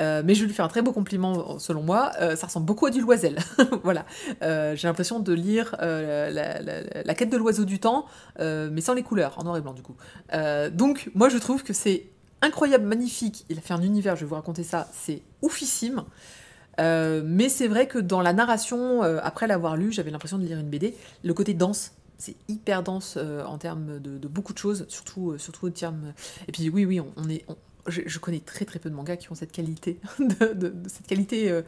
Mais je lui fais un très beau compliment, selon moi. Ça ressemble beaucoup à du Loisel. Voilà. J'ai l'impression de lire la quête de l'oiseau du temps, mais sans les couleurs, en noir et blanc du coup. Donc, moi, je trouve que c'est incroyable, magnifique. Il a fait un univers, je vais vous raconter ça, c'est oufissime. Mais c'est vrai que dans la narration, après l'avoir lu, j'avais l'impression de lire une BD. Le côté dense, c'est hyper dense en termes de beaucoup de choses, surtout en termes... Et puis oui, je connais très très peu de mangas qui ont cette qualité, cette qualité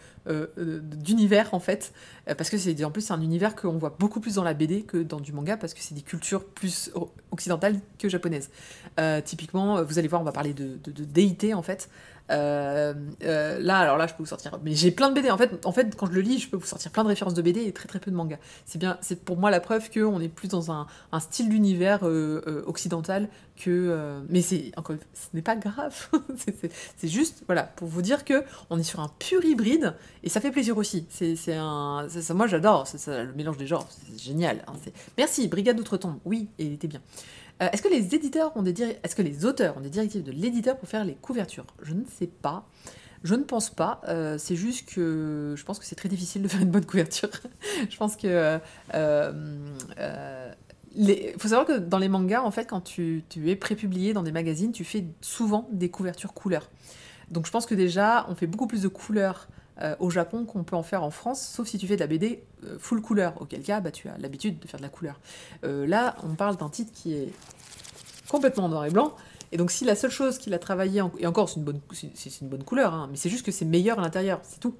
d'univers en fait, parce que en plus c'est un univers qu'on voit beaucoup plus dans la BD que dans du manga, parce que c'est des cultures plus occidentales que japonaises. Typiquement, vous allez voir, on va parler de déité en fait. Alors là, je peux vous sortir. Mais j'ai plein de BD. En fait, quand je le lis, je peux vous sortir plein de références de BD et très très peu de mangas. C'est pour moi la preuve qu'on est plus dans un style d'univers occidental que. Mais ce n'est pas grave. C'est juste, voilà, pour vous dire que on est sur un pur hybride et ça fait plaisir aussi. Moi, j'adore. Le mélange des genres, c'est génial. Hein, Merci, Brigade d'Outre-Tombe. Oui, et il était bien. Est-ce que est-ce que les auteurs ont des directives de l'éditeur pour faire les couvertures? Je ne sais pas. Je ne pense pas. C'est juste que je pense que c'est très difficile de faire une bonne couverture. Je pense que faut savoir que dans les mangas, en fait, quand tu es prépublié dans des magazines, tu fais souvent des couvertures couleurs. Donc je pense que déjà, on fait beaucoup plus de couleurs au Japon qu'on peut en faire en France, sauf si tu fais de la BD full couleur, auquel cas tu as l'habitude de faire de la couleur. Là, on parle d'un titre qui est complètement en noir et blanc, et donc si la seule chose qu'il a travaillé, et encore c'est une bonne couleur, hein, mais c'est juste que c'est meilleur à l'intérieur, c'est tout.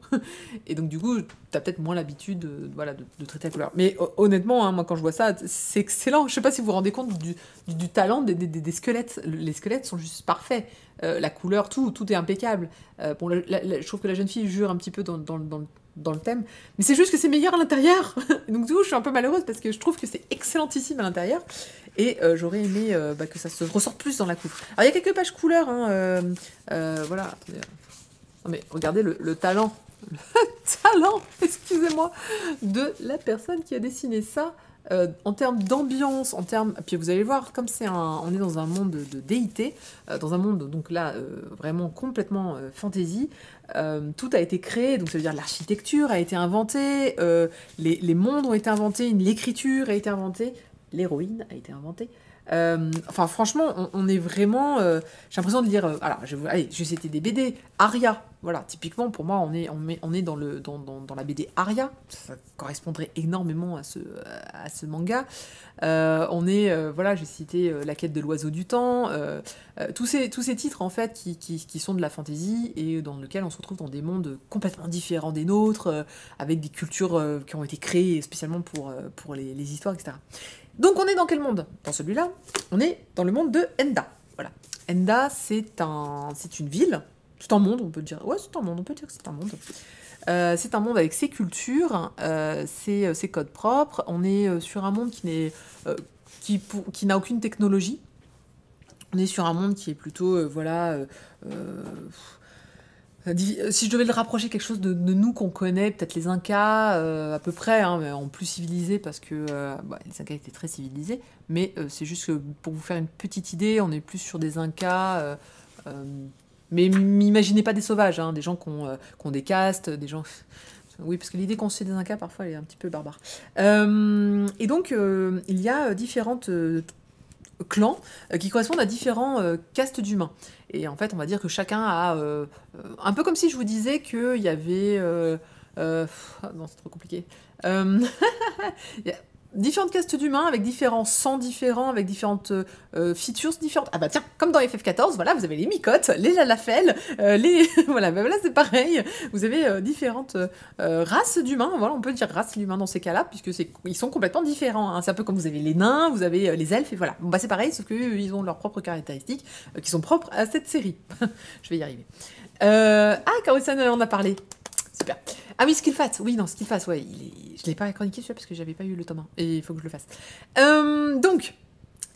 Et donc du coup, t'as peut-être moins l'habitude de traiter la couleur. Mais honnêtement, hein, moi quand je vois ça, c'est excellent. Je sais pas si vous vous rendez compte du talent des squelettes. Les squelettes sont juste parfaits. La couleur, tout est impeccable. Je trouve que la jeune fille jure un petit peu dans le thème, mais c'est juste que c'est meilleur à l'intérieur. Donc du coup, je suis un peu malheureuse parce que je trouve que c'est excellentissime à l'intérieur, et j'aurais aimé que ça se ressorte plus dans la couve. Alors il y a quelques pages couleurs, hein, voilà. Attendez. Non mais regardez le talent, excusez-moi, de la personne qui a dessiné ça. En termes d'ambiance, puis vous allez voir, comme on est dans un monde de déité, dans un monde donc là vraiment complètement fantasy, tout a été créé, donc ça veut dire l'architecture a été inventée, les mondes ont été inventés, l'écriture a été inventée, l'héroïne a été inventée. Enfin franchement, on est vraiment... j'ai l'impression de lire... alors, je vais citer des BD. Aria, voilà, typiquement pour moi, on est dans la BD Aria. Ça correspondrait énormément à ce manga. Voilà, j'ai cité La quête de l'oiseau du temps. Tous ces titres, en fait, qui sont de la fantasy et dans lesquels on se retrouve dans des mondes complètement différents des nôtres, avec des cultures qui ont été créées spécialement pour les histoires, etc. Donc on est dans quel monde? Dans celui-là, on est dans le monde de Enda. Voilà. Enda, c'est une ville, c'est un monde, on peut dire. Ouais, c'est un monde, on peut dire que c'est un monde. C'est un monde avec ses cultures, ses codes propres. On est sur un monde qui n'a aucune technologie. On est sur un monde qui est plutôt, si je devais le rapprocher quelque chose de nous qu'on connaît, peut-être les Incas, à peu près, hein, mais en plus civilisés, parce que les Incas étaient très civilisés, mais c'est juste que pour vous faire une petite idée, on est plus sur des Incas, mais m'imaginez pas des sauvages, hein, des gens qui ont des castes, des gens... Oui, parce que l'idée qu'on se fait des Incas, parfois, elle est un petit peu barbare. Et donc, il y a différentes... clans qui correspondent à différents castes d'humains. Et en fait, on va dire que chacun a... un peu comme si je vous disais qu'il y avait... non, c'est trop compliqué. Il y a différentes castes d'humains avec différents sangs différents, avec différentes features différentes. Ah bah tiens, comme dans FF14, voilà, vous avez les micottes, les lalafels, voilà, bah là c'est pareil. Vous avez différentes races d'humains, voilà, on peut dire race d'humains dans ces cas-là, puisque ils sont complètement différents. Hein. C'est un peu comme vous avez les nains, vous avez les elfes, et voilà. Bon bah c'est pareil, sauf qu'ils ont leurs propres caractéristiques qui sont propres à cette série. Je vais y arriver. Karusan, on en a parlé. Super. Ah oui, Skillfat, oui, non, Skillfat, ouais, je l'ai pas chroniqué celui-là parce que j'avais pas eu le tome 1, et il faut que je le fasse. Donc,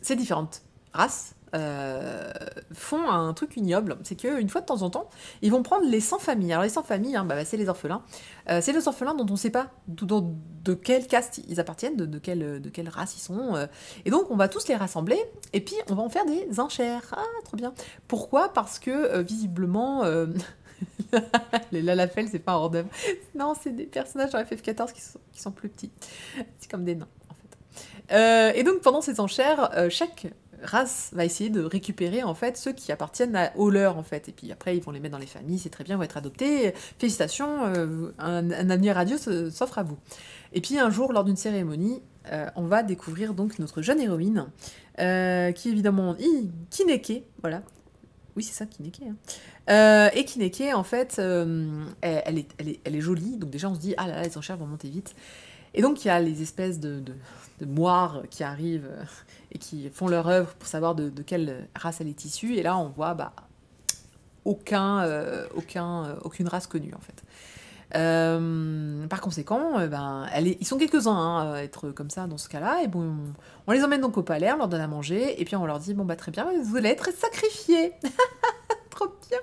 ces différentes races font un truc ignoble. C'est qu'une fois de temps en temps, ils vont prendre les sans-familles. Alors les sans-familles, hein, c'est les orphelins. C'est les orphelins dont on ne sait pas de quelle caste ils appartiennent, de quelle race ils sont. Et donc on va tous les rassembler et puis on va en faire des enchères. Ah, trop bien. Pourquoi? Parce que visiblement... les Lalafell, c'est pas un hors d'œuvre. Non, c'est des personnages dans FF14 qui sont plus petits. C'est comme des nains, en fait. Et donc, pendant ces enchères, chaque race va essayer de récupérer, en fait, ceux qui appartiennent au leur, en fait. Et puis après, ils vont les mettre dans les familles, c'est très bien, ils vont être adoptés. Félicitations, un avenir radieux s'offre à vous. Et puis, un jour, lors d'une cérémonie, on va découvrir donc notre jeune héroïne, qui est évidemment Kineke, voilà. Oui, c'est ça, Kineke. Et Kineke, en fait, elle est jolie. Donc déjà, on se dit, ah là là, les enchères vont monter vite. Et donc, il y a les espèces de moires qui arrivent et qui font leur œuvre pour savoir de quelle race elle est issue. Et là, on voit aucune race connue, en fait. Par conséquent, ils sont quelques-uns hein, à être comme ça dans ce cas-là. Et bon, on les emmène donc au palais, on leur donne à manger. Et puis on leur dit, bon bah très bien, vous allez être sacrifiés. Trop bien.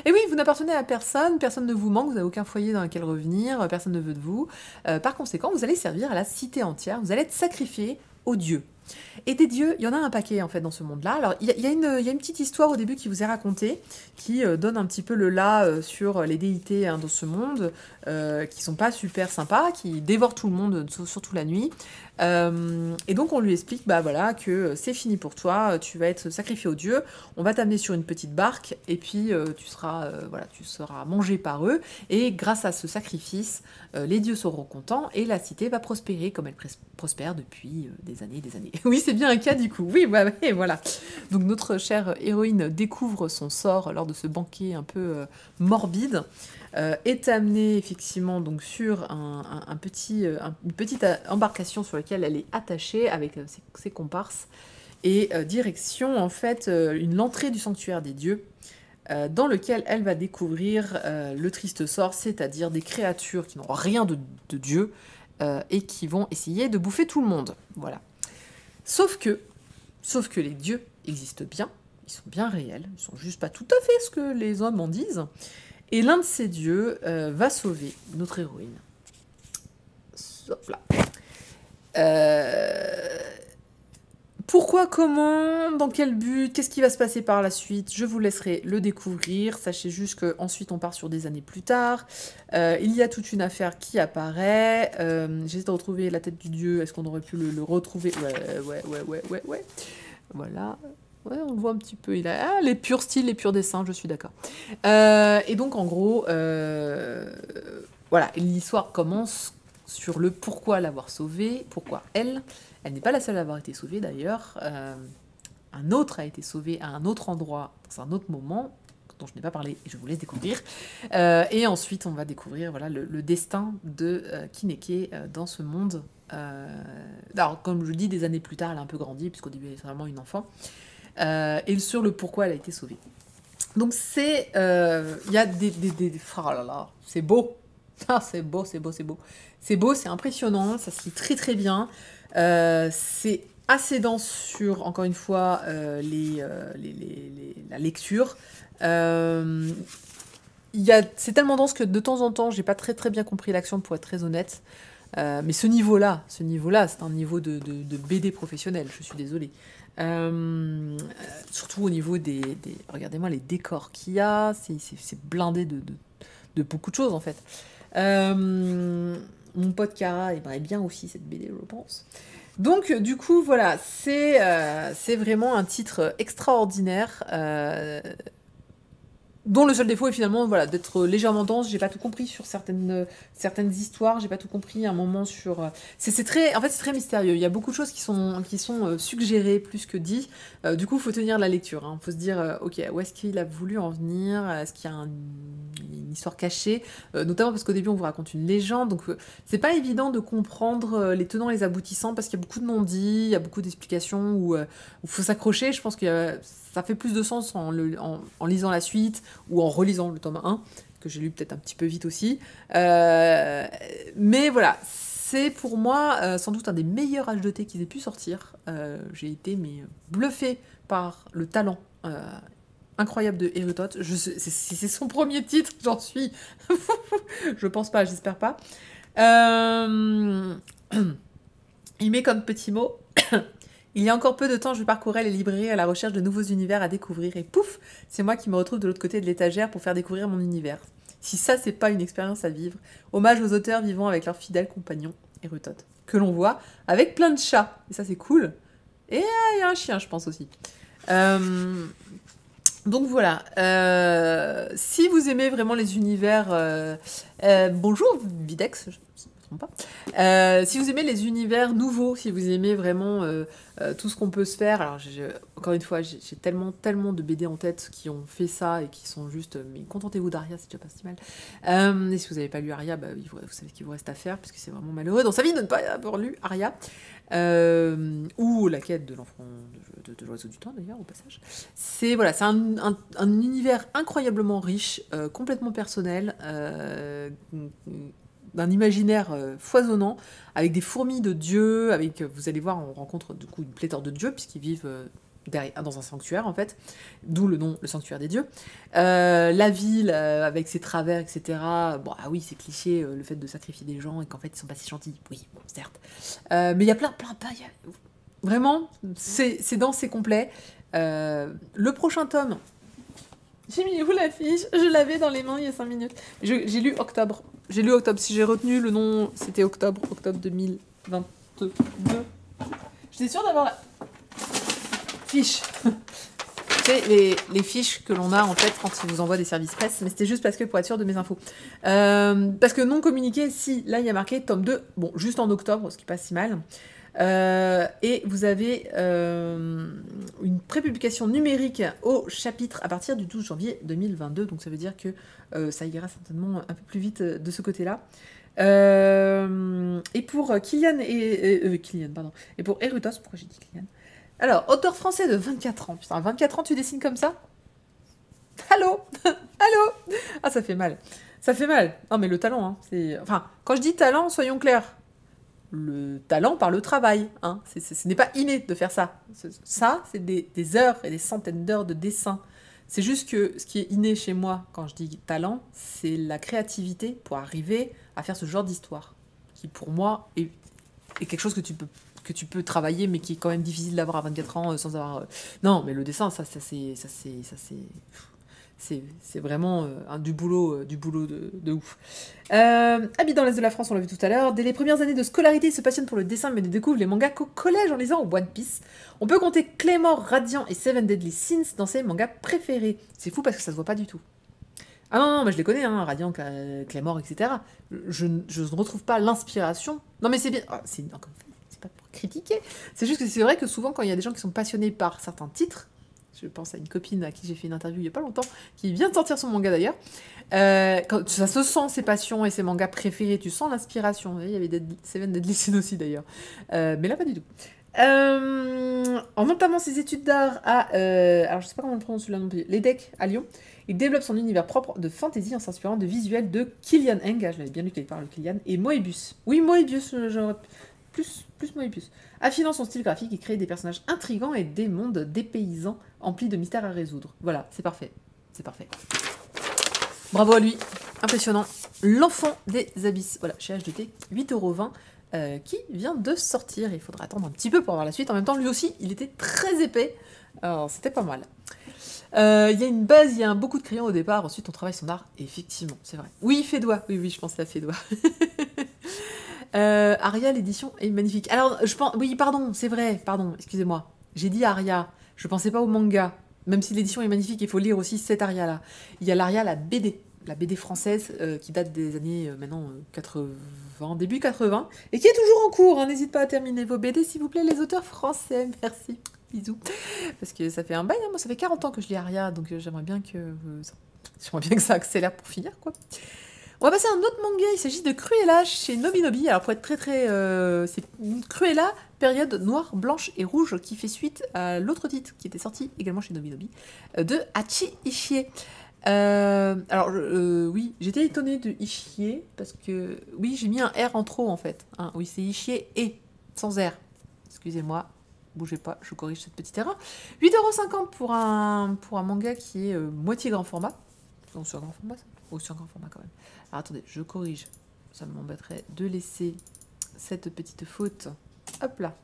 Et oui, vous n'appartenez à personne, personne ne vous manque, vous n'avez aucun foyer dans lequel revenir, personne ne veut de vous. Par conséquent, vous allez servir à la cité entière, vous allez être sacrifiés aux dieux. Et des dieux, il y en a un paquet en fait dans ce monde-là. Alors il y a une petite histoire au début qui vous est racontée, qui donne un petit peu le là sur les déités hein, dans ce monde, qui sont pas super sympas, qui dévorent tout le monde, surtout la nuit. Et donc on lui explique voilà, que c'est fini pour toi, tu vas être sacrifié aux dieux, on va t'amener sur une petite barque, et puis tu seras mangé par eux, et grâce à ce sacrifice, les dieux seront contents, et la cité va prospérer comme elle prospère depuis des années et des années. Oui, c'est bien un cas du coup, oui, et voilà. Donc notre chère héroïne découvre son sort lors de ce banquet un peu morbide, est amenée effectivement donc sur une petite embarcation sur laquelle elle est attachée avec ses comparses et direction en fait l'entrée du sanctuaire des dieux dans lequel elle va découvrir le triste sort, c'est-à-dire des créatures qui n'ont rien de Dieu et qui vont essayer de bouffer tout le monde. Voilà. Sauf que les dieux existent bien, ils sont bien réels, ils sont juste pas tout à fait ce que les hommes en disent. Et l'un de ces dieux va sauver notre héroïne. Hop là. Pourquoi, comment, dans quel but, qu'est-ce qui va se passer par la suite? Je vous laisserai le découvrir. Sachez juste qu'ensuite on part sur des années plus tard. Il y a toute une affaire qui apparaît. J'essaie de retrouver la tête du dieu. Est-ce qu'on aurait pu le retrouver? Ouais. Voilà. Ouais, on le voit un petit peu. Il a les purs styles, les purs dessins, je suis d'accord. Et donc, en gros, voilà, l'histoire commence sur le pourquoi l'avoir sauvée, pourquoi elle. Elle n'est pas la seule à avoir été sauvée, d'ailleurs. Un autre a été sauvé à un autre endroit, dans un autre moment, dont je n'ai pas parlé, et je vous laisse découvrir. Et ensuite, on va découvrir voilà, le destin de Kineke dans ce monde. Alors, comme je le dis, des années plus tard, elle a un peu grandi, puisqu'au début, elle est vraiment une enfant. Et sur le pourquoi elle a été sauvée. Donc c'est... Il y a des... Oh là là, c'est beau. Ah, c'est beau. C'est beau, c'est impressionnant, ça se lit très très bien. C'est assez dense sur, encore une fois, la lecture. C'est tellement dense que de temps en temps, j'ai pas très très bien compris l'action, pour être très honnête. Mais ce niveau-là, c'est un niveau de BD professionnel, je suis désolée. Surtout au niveau des regardez-moi les décors qu'il y a, c'est blindé de beaucoup de choses en fait. Mon pote Cara aimerait bien aussi cette BD, je pense. Donc du coup voilà, c'est vraiment un titre extraordinaire. Dont le seul défaut est finalement voilà, d'être légèrement dense. J'ai pas tout compris sur certaines histoires, j'ai pas tout compris à un moment sur... En fait, c'est très mystérieux. Il y a beaucoup de choses qui sont suggérées plus que dit. Du coup, il faut tenir la lecture. Il faut se dire, ok, où est-ce qu'il a voulu en venir? Est-ce qu'il y a une histoire cachée? Notamment parce qu'au début, on vous raconte une légende. Donc, c'est pas évident de comprendre les tenants et les aboutissants parce qu'il y a beaucoup de non-dits, il y a beaucoup d'explications où il faut s'accrocher. Je pense que ça fait plus de sens en lisant la suite ou en relisant le tome 1, que j'ai lu peut-être un petit peu vite aussi. Mais voilà, C'est pour moi sans doute un des meilleurs H2T qu'ils aient pu sortir. J'ai été bluffée par le talent incroyable de Erutot. Si c'est son premier titre, j'en suis. Je pense pas, j'espère pas. Il met comme petit mot. Il y a encore peu de temps, je parcourais les librairies à la recherche de nouveaux univers à découvrir. Et pouf, c'est moi qui me retrouve de l'autre côté de l'étagère pour faire découvrir mon univers. Si ça, c'est pas une expérience à vivre. Hommage aux auteurs vivant avec leurs fidèles compagnons, Erutot, que l'on voit avec plein de chats. Et ça, c'est cool. Et il y a un chien, je pense aussi. Donc voilà. Si vous aimez vraiment les univers... bonjour, Videx, je ne me trompe pas. Si vous aimez les univers nouveaux, si vous aimez vraiment tout ce qu'on peut se faire... Alors, encore une fois, j'ai tellement de BD en tête qui ont fait ça et qui sont juste... mais contentez-vous d'Aria, c'est déjà pas si mal. Et si vous n'avez pas lu Aria, bah, vous savez ce qu'il vous reste à faire, puisque c'est vraiment malheureux dans sa vie de ne pas avoir lu Aria. Ou La quête de l'enfant de l'oiseau du temps, d'ailleurs, au passage. C'est un univers incroyablement riche, complètement personnel, d'un imaginaire foisonnant, avec des fourmis de dieux, vous allez voir, on rencontre du coup une pléthore de dieux, puisqu'ils vivent dans un sanctuaire, en fait, d'où le nom, le sanctuaire des dieux. La ville, avec ses travers, etc. Bon, ah oui, c'est cliché, le fait de sacrifier des gens, et qu'en fait, ils sont pas si gentils. Oui, bon, certes. Mais il y a plein... Vraiment, c'est dense, c'est complet. Le prochain tome... J'ai mis où la fiche? Je l'avais dans les mains il y a 5 minutes. J'ai lu Octobre. Si j'ai retenu le nom, c'était Octobre 2022. J'étais sûre d'avoir la fiche. C'est les fiches que l'on a en fait quand ils vous envoient des services presse, mais c'était juste parce que pour être sûr de mes infos. Parce que non communiqué, si, là il y a marqué tome 2, bon, juste en octobre, ce qui passe si mal. Et vous avez une prépublication numérique au chapitre à partir du 12 janvier 2022, donc ça veut dire que ça ira certainement un peu plus vite de ce côté-là. Et pour Kylian et pour Erutos, pourquoi j'ai dit Kylian? Alors, auteur français de 24 ans. Putain, 24 ans, tu dessines comme ça? Allô? Allô? Ah, ça fait mal. Ça fait mal. Non, mais le talent, hein, c'est... Enfin, quand je dis talent, soyons clairs. Le talent par le travail, hein. Ce n'est pas inné de faire ça. Ça, c'est des heures et des centaines d'heures de dessin. C'est juste que ce qui est inné chez moi, quand je dis talent, c'est la créativité pour arriver à faire ce genre d'histoire. Qui, pour moi, est quelque chose que tu peux travailler, mais qui est quand même difficile d'avoir à 24 ans sans avoir... Non, mais le dessin, c'est vraiment du boulot de ouf. Habite dans l'Est de la France, on l'a vu tout à l'heure. Dès les premières années de scolarité, il se passionne pour le dessin, mais ne découvre les mangas qu'au collège en lisant One Piece. On peut compter Claymore, Radiant et Seven Deadly Sins dans ses mangas préférés. C'est fou parce que ça se voit pas du tout. Ah non, mais je les connais, hein, Radiant, Claymore, etc. Je ne retrouve pas l'inspiration. Non, mais c'est bien... Oh, c'est pas pour critiquer. C'est juste que c'est vrai que souvent, quand il y a des gens qui sont passionnés par certains titres, je pense à une copine à qui j'ai fait une interview il n'y a pas longtemps, qui vient de sortir son manga d'ailleurs. Quand ça se sent, ses passions et ses mangas préférés, tu sens l'inspiration. Il y avait Seven Deadly Sins aussi d'ailleurs. Mais là, pas du tout. En entamant ses études d'art alors je sais pas comment on le prononce celui-là non plus, l'EDEC à Lyon, il développe son univers propre de fantasy en s'inspirant de visuels de Kylian Eng, je l'avais bien lu quelque part, le Kylian, et Moebius. Oui, Moebius, j'aurais plus Moebius. Affinant son style graphique, il crée des personnages intrigants et des mondes dépaysants emplis de mystères à résoudre. Voilà, c'est parfait. C'est parfait. Bravo à lui. Impressionnant. L'enfant des abysses. Voilà, chez HDT, 8,20 €, qui vient de sortir. Il faudra attendre un petit peu pour avoir la suite. En même temps, lui aussi, il était très épais. Alors, c'était pas mal. Il y a une base, il y a beaucoup de crayons au départ. Ensuite, on travaille son art. Et effectivement, c'est vrai. Oui, Fédois. Oui, je pense à Fédois. Aria, l'édition est magnifique. Alors, je pense... Oui, pardon, c'est vrai. Pardon, excusez-moi. J'ai dit Aria. Je pensais pas au manga. Même si l'édition est magnifique, il faut lire aussi cette Aria-là. Il y a l'Aria, la BD française, qui date des années, maintenant, 80, début 80, et qui est toujours en cours. Hein. N'hésitez pas à terminer vos BD, s'il vous plaît, les auteurs français. Merci. Bisous. Parce que ça fait un bail, hein. Moi, ça fait 40 ans que je lis Aria, donc j'aimerais bien que ça accélère pour finir, quoi. On va passer à un autre manga, il s'agit de Cruella chez Nobinobi. Alors pour être très c'est Cruella, période noire, blanche et rouge, qui fait suite à l'autre titre qui était sorti également chez Nobinobi, de Hachi Ishii. Oui, j'étais étonnée de Ishier, parce que... Oui, j'ai mis un R en trop, en fait. Hein, oui, c'est Ishier et, sans R. Excusez-moi, bougez pas, je corrige cette petite erreur. 8,50 € pour un manga qui est moitié grand format. Non, sur grand format, ça? Oh, sur grand format, quand même. Alors, attendez, je corrige. Ça m'embêterait de laisser cette petite faute. Hop là.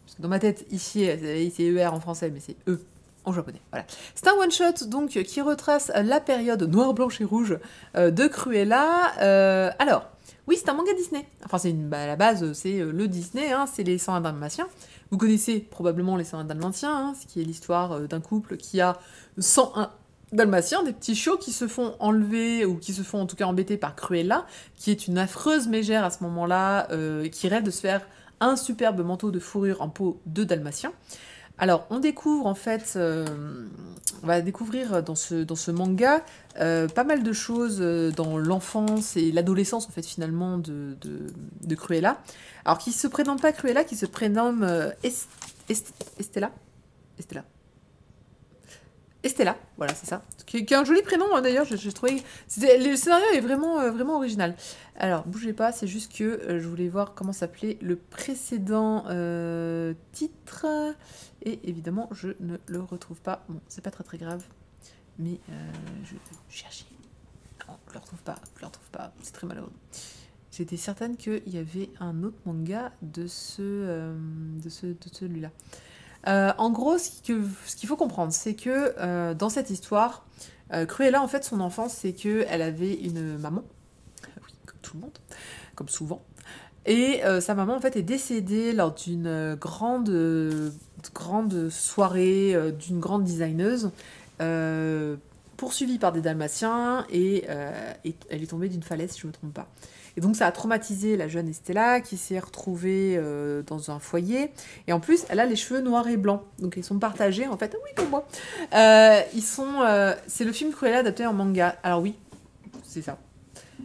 Parce que dans ma tête, Ishier, c'est ER en français, mais c'est E en japonais. Voilà. C'est un one-shot donc qui retrace la période noir, blanche et rouge de Cruella. Alors, oui, c'est un manga Disney. Enfin, à la base, c'est le Disney, hein, c'est les 101 Dalmatiens. Vous connaissez probablement les 101 Dalmatiens, hein, ce qui est l'histoire d'un couple qui a 101 Dalmatiens, des petits chiots qui se font enlever, ou qui se font en tout cas embêter par Cruella, qui est une affreuse mégère à ce moment-là, qui rêve de se faire un superbe manteau de fourrure en peau de Dalmatien. Alors, on découvre en fait, on va découvrir dans ce manga pas mal de choses dans l'enfance et l'adolescence en fait finalement de Cruella. Alors, qui se prénomme pas Cruella, qui se prénomme Estella. Estella. Estella, voilà, c'est ça. Qui a un joli prénom, hein, d'ailleurs, j'ai trouvé... Le scénario est vraiment, vraiment original. Alors, bougez pas, c'est juste que je voulais voir comment s'appelait le précédent titre. Et évidemment, je ne le retrouve pas. Bon, c'est pas très très grave. Mais je cherchais. Non, je le retrouve pas, c'est très malheureux. J'étais certaine qu'il y avait un autre manga de celui-là. En gros, ce qu'il faut comprendre, c'est que dans cette histoire, Cruella, en fait, son enfance, c'est qu'elle avait une maman, oui, comme tout le monde, comme souvent, et sa maman, en fait, est décédée lors d'une grande soirée d'une grande designeuse, poursuivie par des Dalmatiens, et elle est tombée d'une falaise, si je ne me trompe pas. Et donc ça a traumatisé la jeune Estella qui s'est retrouvée dans un foyer. Et en plus, elle a les cheveux noirs et blancs. Donc ils sont partagés en fait. Oui, comme moi. C'est le film Cruella adapté en manga. Alors oui, c'est ça.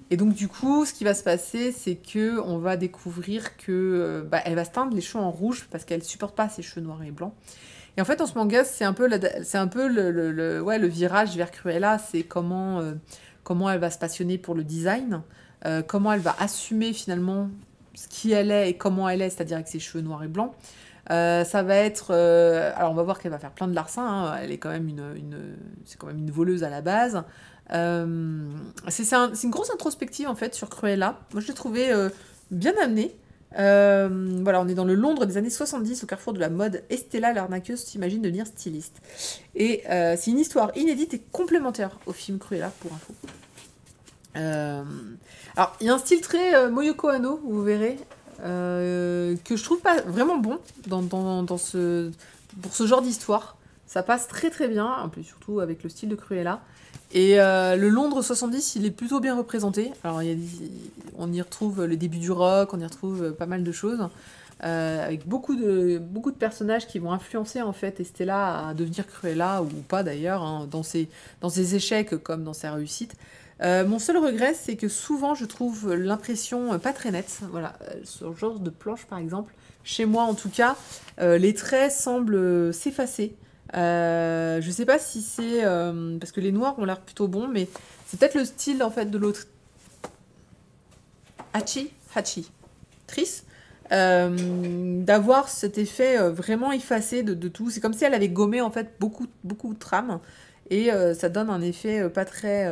Et donc du coup, ce qui va se passer, c'est que on va découvrir que elle va se teindre les cheveux en rouge parce qu'elle supporte pas ses cheveux noirs et blancs. Et en fait, dans ce manga, c'est un peu le virage vers Cruella. C'est comment elle va se passionner pour le design. Comment elle va assumer finalement ce qui elle est et comment elle est, c'est-à-dire avec ses cheveux noirs et blancs. Ça va être... alors on va voir qu'elle va faire plein de larcins, hein. Elle est quand même c'est quand même une voleuse à la base. C'est une grosse introspective en fait sur Cruella. Moi je l'ai trouvé bien amenée. Voilà, on est dans le Londres des années 70, au carrefour de la mode. Estella, l'arnaqueuse, s'imagine devenir styliste. Et c'est une histoire inédite et complémentaire au film Cruella, pour info. Alors, il y a un style très Moyoko Hanno, vous verrez, que je trouve pas vraiment bon pour ce genre d'histoire. Ça passe très très bien, un peu surtout avec le style de Cruella. Et le Londres 70, il est plutôt bien représenté. Alors, on y retrouve le début du rock, on y retrouve pas mal de choses. Avec beaucoup de personnages qui vont influencer en fait Estella à devenir Cruella, ou pas d'ailleurs, hein, dans ses échecs comme dans ses réussites. Mon seul regret, c'est que souvent je trouve l'impression pas très nette. Voilà, sur le genre de planche par exemple, chez moi en tout cas, les traits semblent s'effacer. Je sais pas si c'est parce que les noirs ont l'air plutôt bons, mais c'est peut-être le style en fait de l'autre. Trice, d'avoir cet effet vraiment effacé de tout. C'est comme si elle avait gommé en fait beaucoup de trames. Et ça donne un effet pas très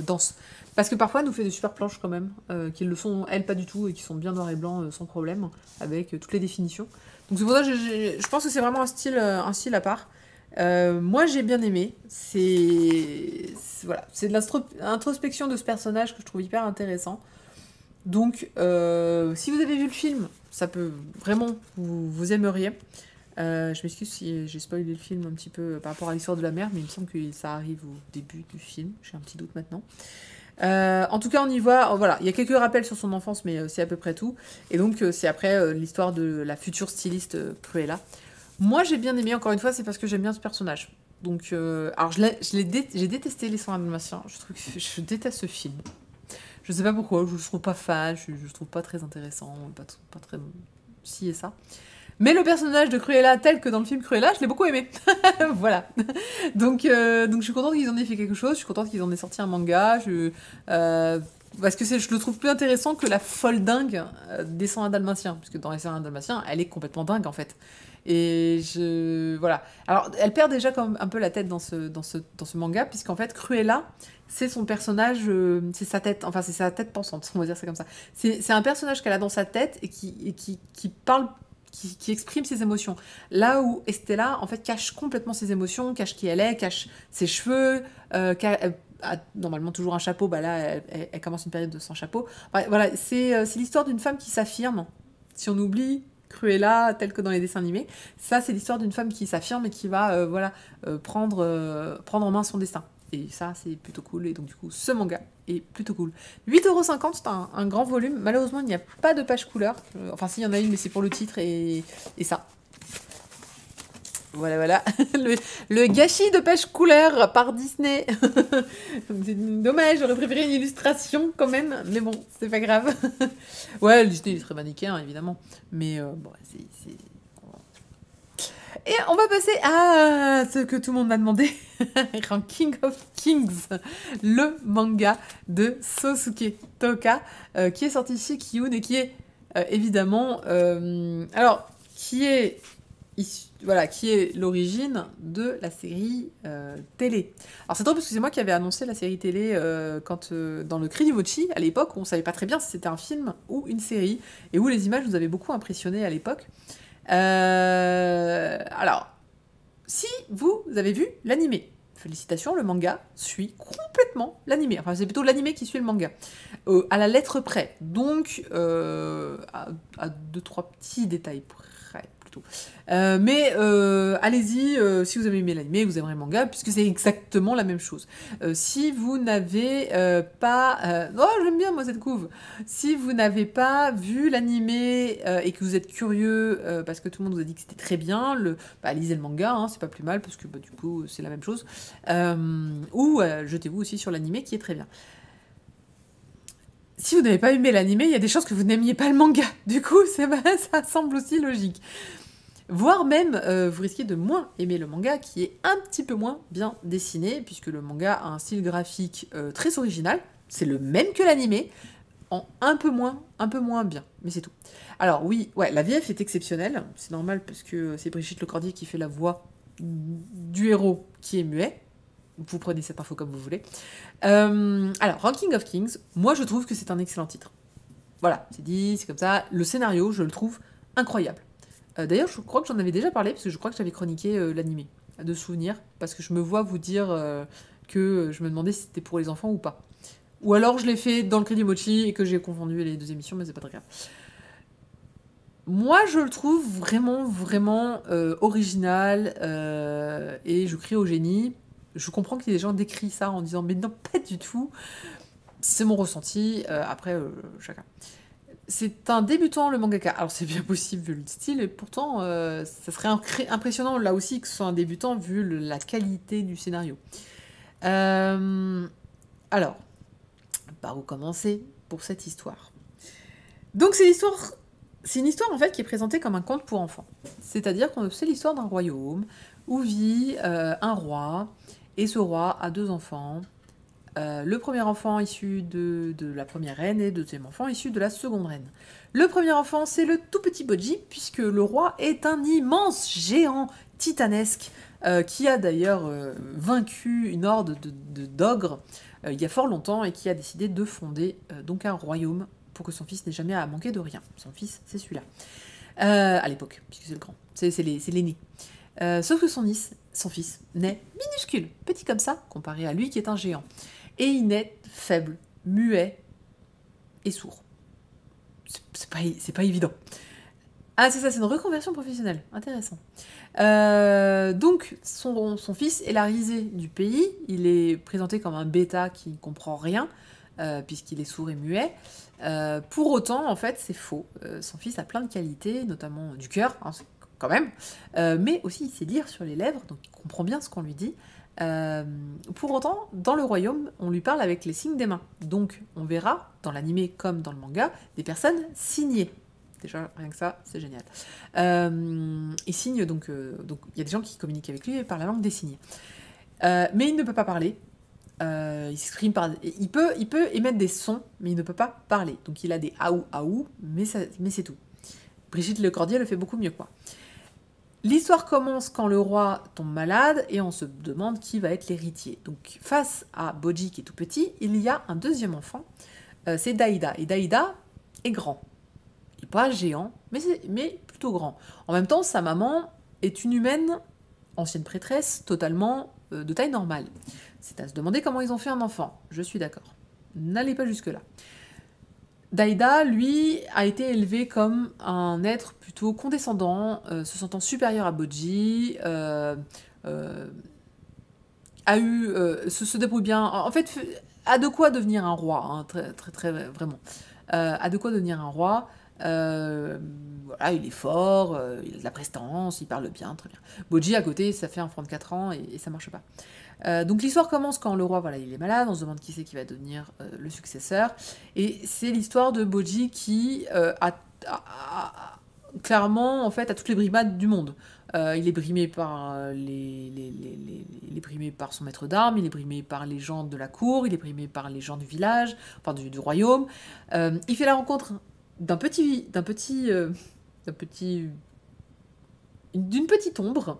dense. Parce que parfois, elle nous fait des super planches quand même, qui le sont, elle, pas du tout, et qui sont bien noir et blanc, sans problème, avec toutes les définitions. Donc c'est pour ça que je pense que c'est vraiment un style à part. Moi, j'ai bien aimé. Voilà, c'est de l'introspection de ce personnage que je trouve hyper intéressant. Donc, si vous avez vu le film, ça peut vraiment, vous aimeriez. Je m'excuse si j'ai spoilé le film un petit peu par rapport à l'histoire de la mère, mais il me semble que ça arrive au début du film. J'ai un petit doute maintenant. En tout cas, on y voit, voilà, il y a quelques rappels sur son enfance, mais c'est à peu près tout. Et donc, c'est après l'histoire de la future styliste Cruella. Moi, j'ai bien aimé, encore une fois, c'est parce que j'aime bien ce personnage. Donc, alors, j'ai détesté Les 101 Dalmatiens. Je déteste ce film. Je sais pas pourquoi, je le trouve pas fan, je le trouve pas très intéressant, pas très ci et ça. Mais le personnage de Cruella, tel que dans le film Cruella, je l'ai beaucoup aimé. Voilà. Donc je suis contente qu'ils en aient fait quelque chose, je suis contente qu'ils en aient sorti un manga. Parce que je le trouve plus intéressant que la folle dingue des 101 Dalmatiens. Parce que dans les 101 Dalmatiens, elle est complètement dingue en fait. Voilà. Alors, elle perd déjà comme un peu la tête dans ce manga, puisqu'en fait, Cruella, c'est son personnage, c'est sa tête, enfin, c'est sa tête pensante, on va dire ça comme ça. C'est un personnage qu'elle a dans sa tête et qui parle, qui exprime ses émotions. Là où Estella, en fait, cache complètement ses émotions, cache qui elle est, cache ses cheveux, elle a normalement toujours un chapeau, bah là, elle commence une période sans chapeau. Voilà, c'est l'histoire d'une femme qui s'affirme. Si on oublie Cruella, telle que dans les dessins animés, ça, c'est l'histoire d'une femme qui s'affirme et qui va prendre en main son destin. Et ça, c'est plutôt cool. Et donc, du coup, ce manga est plutôt cool. 8,50 €, c'est un grand volume. Malheureusement, il n'y a pas de page couleur. Enfin, s'il y en a une, mais c'est pour le titre et ça. Voilà. Le gâchis de page couleur par Disney. C'est dommage, j'aurais préféré une illustration quand même. Mais bon, c'est pas grave. Ouais, le Disney est très manichéen, évidemment. Mais bon, c'est... Et on va passer à ce que tout le monde m'a demandé. Ranking of Kings, le manga de Sosuke Toka, qui est sorti chez Kiyun et qui est évidemment... qui est l'origine de la série télé. Alors c'est drôle parce que c'est moi qui avais annoncé la série télé dans le Cri du Mochi, à l'époque, où on savait pas très bien si c'était un film ou une série, et où les images nous avaient beaucoup impressionnés à l'époque. Alors, si vous avez vu l'animé, félicitations, le manga suit complètement l'animé. Enfin, c'est plutôt l'animé qui suit le manga. À la lettre près. Donc, à 2-3 petits détails près, plutôt. Mais allez-y, si vous avez aimé l'animé, vous aimerez le manga, puisque c'est exactement la même chose. Si vous n'avez pas... Oh, j'aime bien, moi, cette couve. Si vous n'avez pas vu l'animé et que vous êtes curieux, parce que tout le monde vous a dit que c'était très bien, lisez le manga, hein, c'est pas plus mal, parce que du coup, c'est la même chose. Ou jetez-vous aussi sur l'animé, qui est très bien. Si vous n'avez pas aimé l'animé, il y a des chances que vous n'aimiez pas le manga. Du coup, ça semble aussi logique. Voire même, vous risquez de moins aimer le manga, qui est un petit peu moins bien dessiné, puisque le manga a un style graphique très original. C'est le même que l'animé, en un peu moins bien, mais c'est tout. Alors oui, ouais, la VF est exceptionnelle, c'est normal, parce que c'est Brigitte Lecordier qui fait la voix du héros qui est muet. Vous prenez cette info comme vous voulez. Alors, Ranking of Kings, moi je trouve que c'est un excellent titre. Voilà, c'est dit, c'est comme ça. Le scénario, je le trouve incroyable. D'ailleurs, je crois que j'en avais déjà parlé, parce que je crois que j'avais chroniqué l'animé, de souvenir, parce que je me vois vous dire que je me demandais si c'était pour les enfants ou pas. Ou alors je l'ai fait dans le Crédit Mochi et que j'ai confondu les deux émissions, mais c'est pas très grave. Moi, je le trouve vraiment original, et je crie au génie. Je comprends qu'il y ait des gens décrivent ça en disant « mais non, pas du tout ». C'est mon ressenti, après, chacun. C'est un débutant, le mangaka. Alors, c'est bien possible vu le style, et pourtant, ça serait impressionnant, là aussi, que ce soit un débutant, vu la qualité du scénario. Alors, par où commencer pour cette histoire? Donc, c'est une histoire, en fait, qui est présentée comme un conte pour enfants. C'est-à-dire que c'est l'histoire d'un royaume où vit un roi, et ce roi a 2 enfants. Le premier enfant issu de la première reine et le deuxième enfant issu de la seconde reine. Le premier enfant, c'est le tout petit Boji, puisque le roi est un immense géant titanesque qui a d'ailleurs vaincu une horde d'ogres il y a fort longtemps et qui a décidé de fonder donc un royaume pour que son fils n'ait jamais à manquer de rien. Son fils, c'est celui-là. À l'époque, puisque c'est le grand. C'est l'aîné. Sauf que son fils naît minuscule, petit comme ça, comparé à lui qui est un géant. Et il naît faible, muet et sourd. C'est pas évident. Ah, c'est ça, c'est une reconversion professionnelle. Intéressant. Donc, son fils est la risée du pays. Il est présenté comme un bêta qui ne comprend rien, puisqu'il est sourd et muet. Pour autant, en fait, c'est faux. Son fils a plein de qualités, notamment du cœur, hein, quand même, mais aussi il sait lire sur les lèvres, donc il comprend bien ce qu'on lui dit. Pour autant, dans le royaume, on lui parle avec les signes des mains. Donc, on verra, dans l'animé comme dans le manga, des personnes signées. Déjà, rien que ça, c'est génial. Il signe, donc il y a des gens qui communiquent avec lui par la langue des signes. Mais il ne peut pas parler. Il s'exprime par... Il peut émettre des sons, mais il ne peut pas parler. Donc il a des aou aou, mais c'est tout. Brigitte Lecordier le fait beaucoup mieux, quoi. L'histoire commence quand le roi tombe malade et on se demande qui va être l'héritier. Donc face à Bojji qui est tout petit, il y a un deuxième enfant, c'est Daïda. Et Daïda est grand. Il n'est pas géant, mais plutôt grand. En même temps, sa maman est une humaine, ancienne prêtresse, totalement de taille normale. C'est à se demander comment ils ont fait un enfant. Je suis d'accord. N'allez pas jusque-là. Daïda, lui, a été élevé comme un être plutôt condescendant, se sentant supérieur à Bojji, se débrouille bien. En fait, a de quoi devenir un roi, hein, très, vraiment. A de quoi devenir un roi. Voilà, il est fort, il a de la prestance, il parle bien, très bien. Bojji, à côté, ça fait un enfant de 4 ans et ça marche pas. Donc l'histoire commence quand le roi, voilà, il est malade, on se demande qui c'est qui va devenir le successeur. Et c'est l'histoire de Bojji qui clairement, en fait, a toutes les brimades du monde. Il est brimé par il est brimé par son maître d'armes, il est brimé par les gens de la cour, il est brimé par les gens du village, enfin du royaume. Il fait la rencontre d'une petite ombre.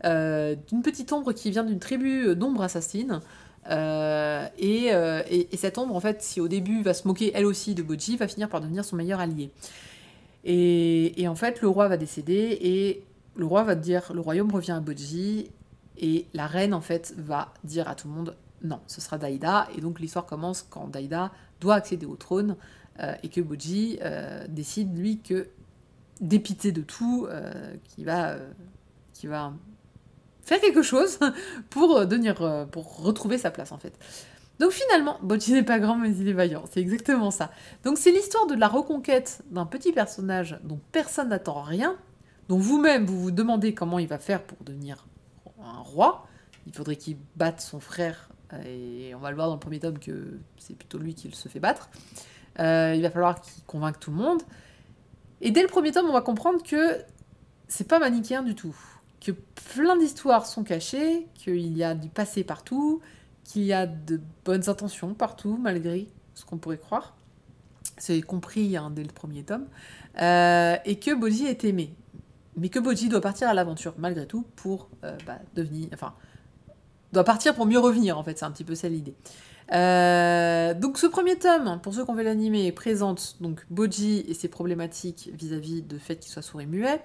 D'une petite ombre qui vient d'une tribu d'ombres assassines. Et cette ombre, en fait, si au début va se moquer elle aussi de Bojji, va finir par devenir son meilleur allié. Et en fait, le roi va décéder et le roi va dire le royaume revient à Bojji et la reine, en fait, va dire à tout le monde non, ce sera Daïda. Et donc l'histoire commence quand Daïda doit accéder au trône et que Bojji décide, lui, que dépité de tout, qui va faire quelque chose pour retrouver sa place, en fait. Donc finalement, Bojji n'est pas grand, mais il est vaillant. C'est exactement ça. Donc c'est l'histoire de la reconquête d'un petit personnage dont personne n'attend rien, dont vous-même, vous vous demandez comment il va faire pour devenir un roi. Il faudrait qu'il batte son frère, et on va le voir dans le premier tome que c'est plutôt lui qui se fait battre. Il va falloir qu'il convainque tout le monde. Et dès le premier tome, on va comprendre que c'est pas manichéen du tout. Que plein d'histoires sont cachées, qu'il y a du passé partout, qu'il y a de bonnes intentions partout, malgré ce qu'on pourrait croire. C'est compris dès le premier tome. Et que Bojji est aimé. Mais que Bojji doit partir à l'aventure, malgré tout, pour devenir... Enfin, doit partir pour mieux revenir, en fait. C'est un petit peu ça l'idée. Donc ce premier tome, pour ceux qui ont vu l'animé, présente donc Bojji et ses problématiques vis-à-vis de fait qu'il soit sourd et muet,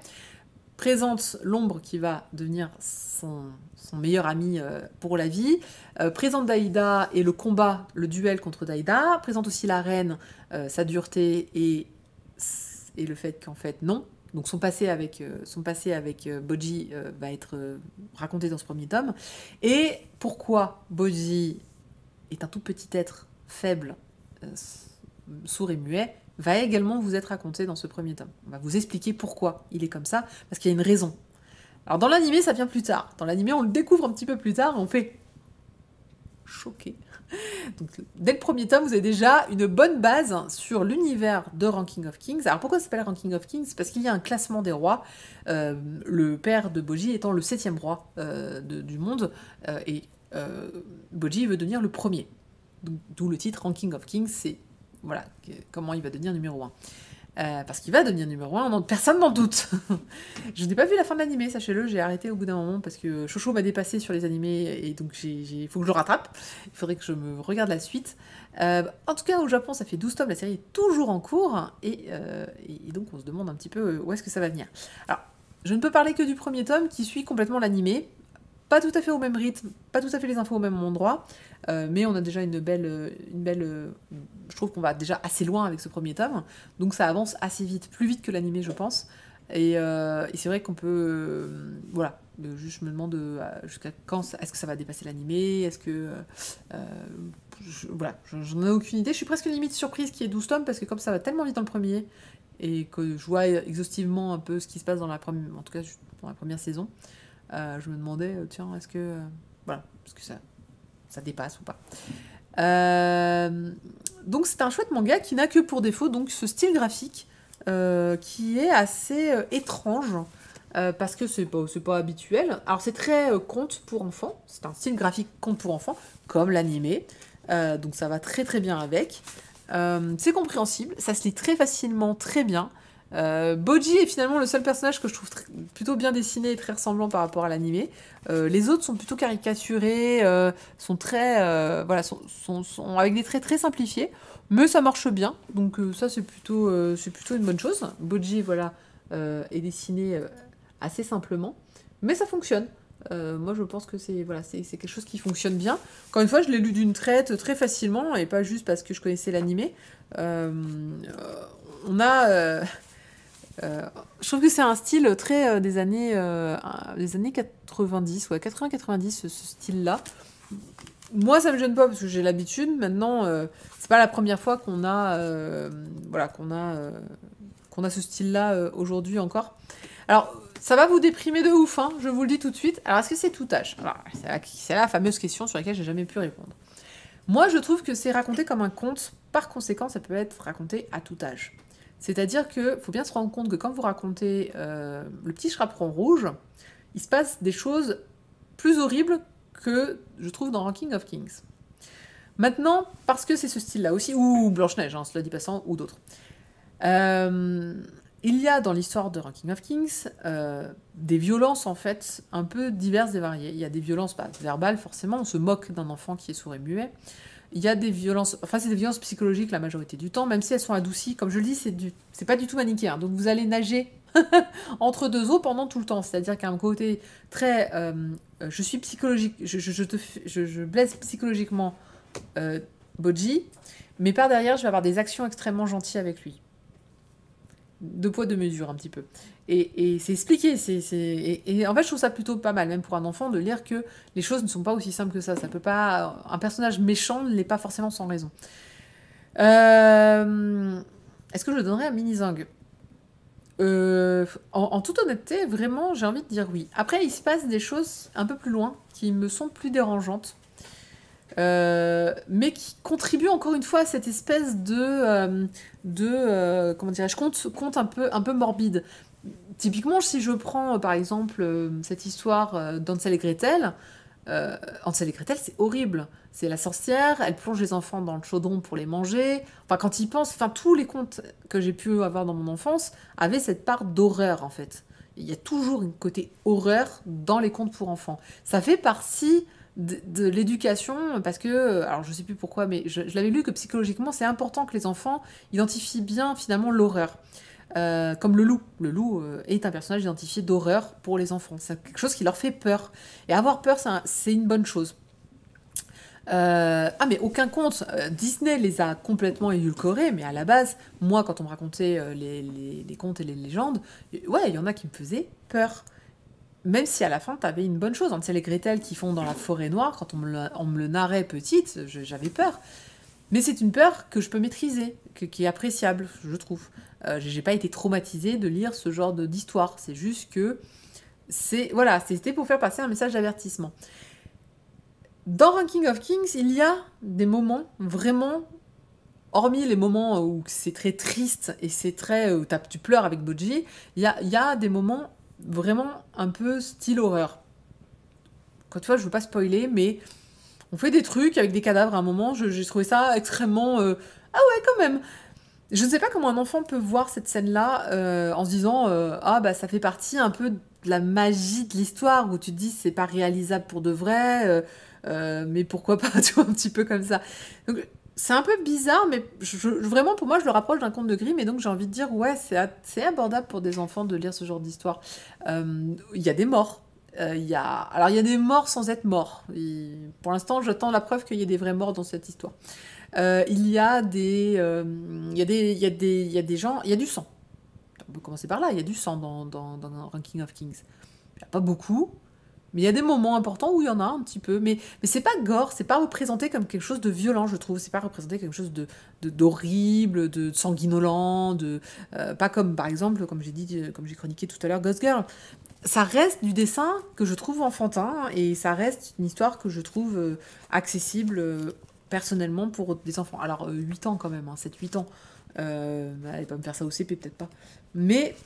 présente l'ombre qui va devenir son meilleur ami pour la vie, présente Daïda et le combat, le duel contre Daïda, présente aussi la reine, sa dureté et le fait qu'en fait non. Donc son passé avec Bojji va être raconté dans ce premier tome. Et pourquoi Bojji est un tout petit être faible, sourd et muet, va également vous être raconté dans ce premier tome. On va vous expliquer pourquoi il est comme ça, parce qu'il y a une raison. Alors dans l'animé, ça vient plus tard. Dans l'animé, on le découvre un petit peu plus tard et on fait choquer. Donc dès le premier tome, vous avez déjà une bonne base sur l'univers de Ranking of Kings. Alors pourquoi ça s'appelle Ranking of Kings? Parce qu'il y a un classement des rois, le père de Bojji étant le 7e roi du monde, et Bojji veut devenir le premier. D'où le titre Ranking of Kings, c'est voilà, comment il va devenir numéro 1. Parce qu'il va devenir numéro 1, personne n'en doute. Je n'ai pas vu la fin de l'animé, sachez-le, j'ai arrêté au bout d'un moment parce que Chocho m'a dépassé sur les animés et donc il faut que je le rattrape. Il faudrait que je me regarde la suite. En tout cas, au Japon, ça fait 12 tomes, la série est toujours en cours et donc on se demande un petit peu où est-ce que ça va venir. Alors, je ne peux parler que du premier tome qui suit complètement l'animé. Pas tout à fait au même rythme, pas tout à fait les infos au même endroit, mais on a déjà une belle je trouve qu'on va déjà assez loin avec ce premier tome, donc ça avance assez vite, plus vite que l'animé je pense, et c'est vrai qu'on peut, voilà, juste je me demande jusqu'à quand est-ce que ça va dépasser l'animé, est-ce que, voilà, j'en ai aucune idée, je suis presque limite surprise qu'il y ait 12 tomes, parce que comme ça va tellement vite dans le premier, et que je vois exhaustivement un peu ce qui se passe dans la première, en tout cas dans la première saison, je me demandais, tiens, est-ce que ça dépasse ou pas. Donc c'est un chouette manga qui n'a que pour défaut donc ce style graphique qui est assez étrange. Parce que c'est pas habituel. Alors c'est très conte pour enfants, c'est un style graphique conte pour enfants, comme l'animé, donc ça va très très bien avec. C'est compréhensible, ça se lit très facilement, très bien. Boji est finalement le seul personnage que je trouve plutôt bien dessiné et très ressemblant par rapport à l'animé. Les autres sont plutôt caricaturés, sont très, voilà, sont avec des traits très simplifiés, mais ça marche bien, donc ça c'est plutôt une bonne chose. Boji, voilà, est dessiné assez simplement, mais ça fonctionne. Moi, je pense que c'est voilà, c'est quelque chose qui fonctionne bien. Encore une fois, je l'ai lu d'une traite très facilement, et pas juste parce que je connaissais l'animé. On a... je trouve que c'est un style très des années 90, ouais, 80-90, ce style-là. Moi, ça me gêne pas parce que j'ai l'habitude. Maintenant, c'est pas la première fois qu'on a, voilà, qu'on a ce style-là aujourd'hui encore. Alors, ça va vous déprimer de ouf, hein, je vous le dis tout de suite. Alors, est-ce que c'est tout âge? Alors, c'est la fameuse question sur laquelle j'ai jamais pu répondre. Moi, je trouve que c'est raconté comme un conte. Par conséquent, ça peut être raconté à tout âge. C'est-à-dire qu'il faut bien se rendre compte que quand vous racontez le petit chaperon rouge, il se passe des choses plus horribles que je trouve dans Ranking of Kings. Maintenant, parce que c'est ce style-là aussi, ou Blanche-Neige, hein, cela dit passant, ou d'autres. Il y a dans l'histoire de Ranking of Kings des violences en fait un peu diverses et variées. Il y a des violences verbales forcément, on se moque d'un enfant qui est sourd et muet. Il y a des violences, enfin c'est des violences psychologiques la majorité du temps, même si elles sont adoucies. Comme je le dis, c'est pas du tout manichéen. Donc vous allez nager entre deux eaux pendant tout le temps. C'est-à-dire qu'il y a un côté très, je suis psychologique, je blesse psychologiquement Boji, mais par derrière je vais avoir des actions extrêmement gentilles avec lui. Deux poids, deux mesures, un petit peu. Et c'est expliqué. Et en fait, je trouve ça plutôt pas mal, même pour un enfant, de lire que les choses ne sont pas aussi simples que ça. Ça peut pas... Un personnage méchant ne l'est pas forcément sans raison. Est-ce que je le donnerais à Minizang? En toute honnêteté, vraiment, j'ai envie de dire oui. Après, il se passe des choses un peu plus loin qui me sont plus dérangeantes. Mais qui contribue encore une fois à cette espèce de comment dirais-je, conte un peu morbide. Typiquement, si je prends par exemple cette histoire d'Hansel et Gretel, Hansel et Gretel, c'est horrible. C'est la sorcière, elle plonge les enfants dans le chaudron pour les manger. Enfin, quand ils pensent, enfin, tous les contes que j'ai pu avoir dans mon enfance avaient cette part d'horreur en fait. Il y a toujours une côté horreur dans les contes pour enfants. Ça fait partie de l'éducation, parce que, alors je sais plus pourquoi, mais je l'avais lu que psychologiquement, c'est important que les enfants identifient bien finalement l'horreur. Comme le loup. Le loup est un personnage identifié d'horreur pour les enfants. C'est quelque chose qui leur fait peur. Et avoir peur, c'est une bonne chose. Ah mais aucun conte, Disney les a complètement édulcorés, mais à la base, moi quand on me racontait les contes et les légendes, ouais, il y en a qui me faisaient peur. Même si à la fin, t'avais une bonne chose. Hansel et Gretel qui font dans la forêt noire, quand on me le narrait petite, j'avais peur. Mais c'est une peur que je peux maîtriser, qui est appréciable, je trouve. J'ai pas été traumatisée de lire ce genre d'histoire. C'est juste que voilà, c'était pour faire passer un message d'avertissement. Dans Ranking of Kings, il y a des moments vraiment, hormis les moments où c'est très triste et c'est très où tu pleures avec Boji, il y a des moments vraiment un peu style horreur. Encore une fois, je veux pas spoiler, mais on fait des trucs avec des cadavres à un moment. J'ai trouvé ça extrêmement... ah ouais, quand même. Je ne sais pas comment un enfant peut voir cette scène-là en se disant ah bah ça fait partie un peu de la magie de l'histoire, où tu te dis c'est pas réalisable pour de vrai, mais pourquoi pas, tu vois, un petit peu comme ça. Donc c'est un peu bizarre, mais vraiment pour moi je le rapproche d'un conte de Grimm, et donc j'ai envie de dire ouais, c'est abordable pour des enfants de lire ce genre d'histoire. Il y a des morts. Alors il y a des morts sans être morts. Pour l'instant, j'attends la preuve qu'il y ait des vrais morts dans cette histoire. Il y a des gens, il y a du sang. On peut commencer par là. Il y a du sang dans Ranking of Kings. Il n'y a pas beaucoup, mais il y a des moments importants où il y en a un petit peu. Mais c'est pas gore, c'est pas représenté comme quelque chose de violent, je trouve. C'est pas représenté comme quelque chose d'horrible, de sanguinolent, pas comme par exemple, comme j'ai chroniqué tout à l'heure, Ghost Girl. Ça reste du dessin que je trouve enfantin, et ça reste une histoire que je trouve accessible, personnellement, pour des enfants. Alors, 8 ans quand même, hein, 7-8 ans. Elle va me faire ça au CP, peut-être pas. Mais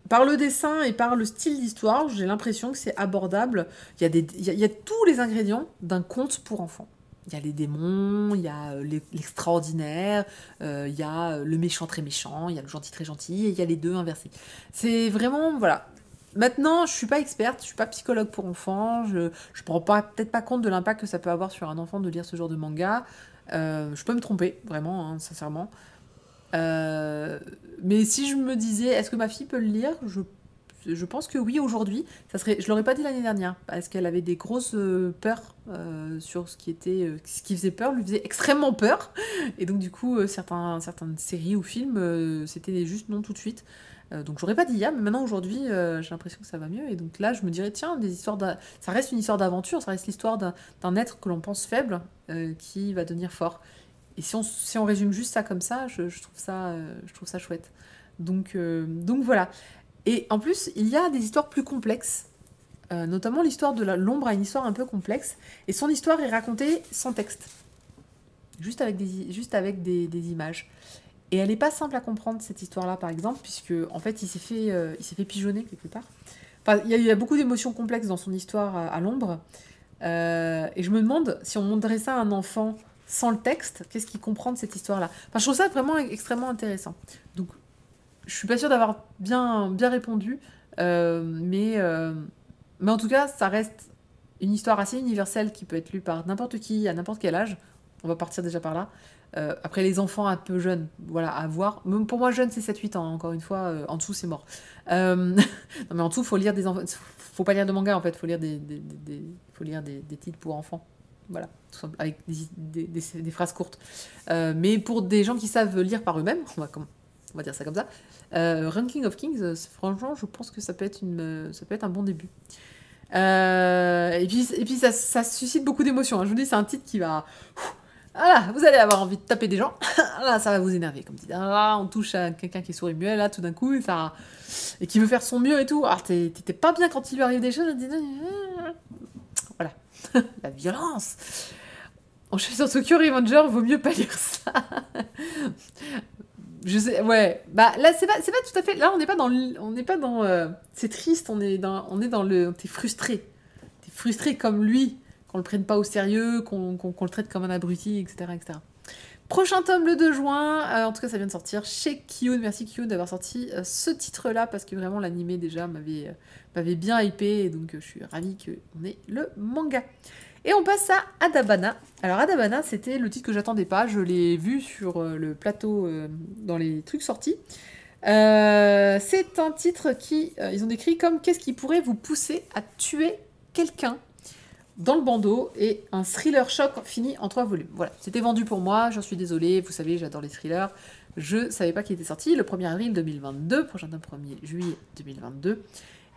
par le dessin et par le style d'histoire, j'ai l'impression que c'est abordable. Il y a tous les ingrédients d'un conte pour enfants. Il y a les démons, il y a l'extraordinaire, il y a le méchant très méchant, il y a le gentil très gentil, et il y a les deux inversés. C'est vraiment, voilà. Maintenant, je suis pas experte, je suis pas psychologue pour enfants, je prends peut-être pas compte de l'impact que ça peut avoir sur un enfant de lire ce genre de manga. Je peux me tromper, vraiment, hein, sincèrement. Mais si je me disais, est-ce que ma fille peut le lire, je pense que oui, aujourd'hui. Je l'aurais pas dit l'année dernière, parce qu'elle avait des grosses peurs sur ce qui faisait peur, lui faisait extrêmement peur. Et donc, du coup, certaines séries ou films, c'était juste non tout de suite. Donc, j'aurais pas dit hier, mais maintenant, aujourd'hui, j'ai l'impression que ça va mieux. Et donc là, je me dirais, tiens, ça reste une histoire d'aventure, ça reste l'histoire d'un être que l'on pense faible qui va devenir fort. Et si on résume juste ça comme ça, je trouve ça chouette. Donc voilà. Et en plus, il y a des histoires plus complexes, notamment l'histoire de l'ombre a une histoire un peu complexe, et son histoire est racontée sans texte, juste avec des images. Et elle n'est pas simple à comprendre, cette histoire-là, par exemple, puisque en fait, il s'est fait pigeonner quelque part. Enfin, il y a beaucoup d'émotions complexes dans son histoire à l'ombre, et je me demande si on montrait ça à un enfant sans le texte, qu'est-ce qu'il comprend de cette histoire-là. Enfin, je trouve ça vraiment extrêmement intéressant. Donc, je suis pas sûre d'avoir bien répondu, mais en tout cas, ça reste une histoire assez universelle qui peut être lue par n'importe qui, à n'importe quel âge. On va partir déjà par là. Après, les enfants un peu jeunes, voilà, à voir. Même pour moi, jeune, c'est 7-8 ans, encore une fois. En dessous, c'est mort. Non, mais en dessous, faut lire des enfants. Faut pas lire de manga, en fait. Faut lire faut lire des titres pour enfants. Voilà, tout simple, avec des phrases courtes. Mais pour des gens qui savent lire par eux-mêmes, on va dire ça comme ça, Ranking of Kings, franchement, je pense que ça peut être un bon début. Et puis ça suscite beaucoup d'émotions. Hein. Je vous dis, c'est un titre qui va... Voilà, vous allez avoir envie de taper des gens. Là, ça va vous énerver, comme dit. Là, on touche à quelqu'un qui est sourd et muet, là, tout d'un coup, et qui veut faire son mieux et tout. Alors, t'étais pas bien quand il lui arrive des choses. Voilà. La violence. En suis sur Tokyo Revenger, vaut mieux pas lire ça. Je sais, ouais. Bah là, c'est pas tout à fait. Là, on n'est pas dans. C'est triste. On est dans le. T'es frustré. T'es frustré comme lui, qu'on le prenne pas au sérieux, qu'on le traite comme un abruti, etc., etc. Prochain tome le 2 juin. En tout cas, ça vient de sortir chez Kiyun. Merci Kiyun d'avoir sorti ce titre-là parce que vraiment l'animé déjà m'avait bien hypé et donc je suis ravie qu'on ait le manga. Et on passe à Adabana. Alors Adabana, c'était le titre que j'attendais pas. Je l'ai vu sur le plateau dans les trucs sortis. C'est un titre ils ont décrit comme qu'est-ce qui pourrait vous pousser à tuer quelqu'un dans le bandeau et un thriller choc fini en 3 volumes. Voilà, c'était vendu pour moi, j'en suis désolée, vous savez, j'adore les thrillers. Je savais pas qu'il était sorti le 1er avril 2022, prochain tome 1er juillet 2022.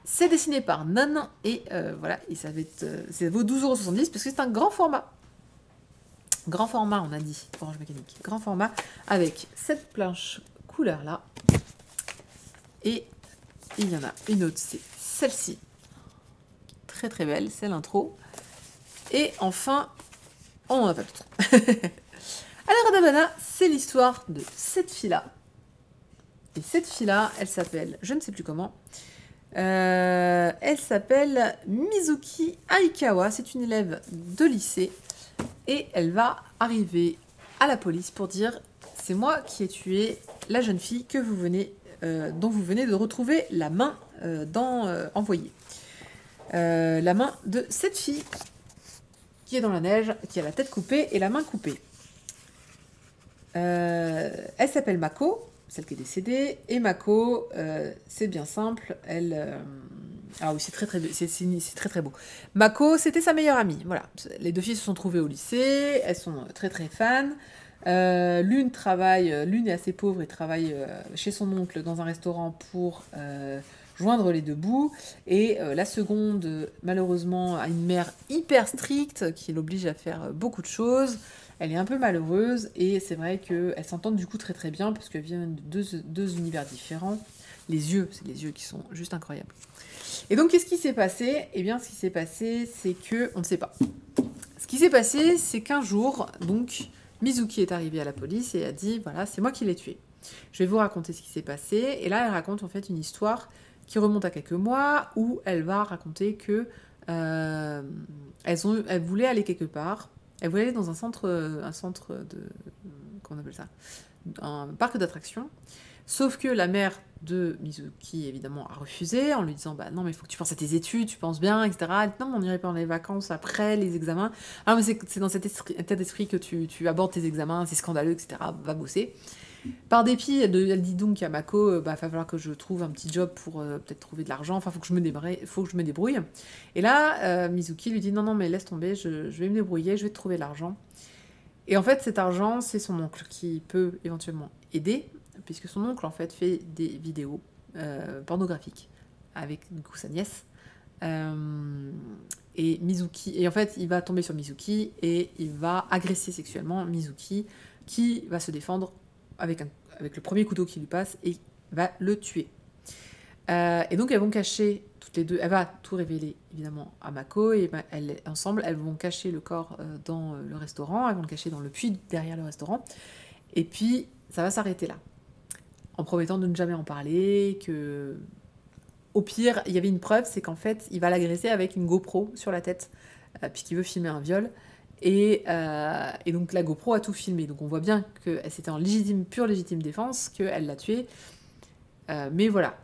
C'est dessiné par Nan et voilà, et ça vaut 12,70€ parce que c'est un grand format. Grand format, on a dit, Orange Mécanique. Grand format avec cette planche couleur là. Et il y en a une autre, c'est celle-ci. Très très belle, c'est l'intro. Et enfin, on n'en a pas d'autre. Alors Adabana, c'est l'histoire de cette fille-là. Et cette fille-là, elle s'appelle, je ne sais plus comment, elle s'appelle Mizuki Aikawa, c'est une élève de lycée. Et elle va arriver à la police pour dire « C'est moi qui ai tué la jeune fille dont vous venez de retrouver la main envoyée. La main de cette fille qui est dans la neige, qui a la tête coupée et la main coupée. Elle s'appelle Mako, celle qui est décédée, et Mako, c'est bien simple, ah oui, c'est très très beau. Mako, c'était sa meilleure amie, voilà. Les deux filles se sont trouvées au lycée, elles sont très très fans. L'une est assez pauvre et travaille chez son oncle dans un restaurant pour joindre les deux bouts. Et la seconde, malheureusement, a une mère hyper stricte qui l'oblige à faire beaucoup de choses. Elle est un peu malheureuse et c'est vrai qu'elles s'entendent du coup très très bien parce qu'elles viennent de deux univers différents. C'est les yeux qui sont juste incroyables. Et donc, qu'est-ce qui s'est passé ? Eh bien, ce qui s'est passé, c'est que on ne sait pas. Ce qui s'est passé, c'est qu'un jour, donc, Mizuki est arrivée à la police et a dit, voilà, c'est moi qui l'ai tué. Je vais vous raconter ce qui s'est passé. Et là, elle raconte en fait une histoire qui remonte à quelques mois, où elle va raconter que elle voulait aller quelque part. Elle voulait aller dans un centre de... Comment on appelle ça? Un parc d'attractions. Sauf que la mère de Mizuki, évidemment, a refusé en lui disant bah non, mais il faut que tu penses à tes études, tu penses bien, etc. Elle dit non, mais on irait pendant les vacances, après les examens. Ah, mais c'est dans cet état d'esprit que tu abordes tes examens, c'est scandaleux, etc. Va bosser. Par dépit, elle dit donc à Mako bah, va falloir que je trouve un petit job pour peut-être trouver de l'argent, enfin, faut que je me débrouille. Et là, Mizuki lui dit non, non, mais laisse tomber, je vais me débrouiller, je vais te trouver de l'argent. Et en fait, cet argent, c'est son oncle qui peut éventuellement aider, puisque son oncle, en fait, fait des vidéos pornographiques avec, du coup, sa nièce. Et Mizuki... Et en fait, il va tomber sur Mizuki et il va agresser sexuellement Mizuki, qui va se défendre avec le premier couteau qui lui passe et va le tuer. Et donc, elles vont cacher... toutes les deux, elle va tout révéler évidemment à Mako et ensemble elles vont cacher le corps dans le restaurant, elles vont le cacher dans le puits derrière le restaurant et puis ça va s'arrêter là en promettant de ne jamais en parler, que au pire il y avait une preuve, c'est qu'en fait il va l'agresser avec une GoPro sur la tête puisqu'il veut filmer un viol et donc la GoPro a tout filmé, donc on voit bien que c'était en pure légitime défense qu'elle l'a tué, mais voilà.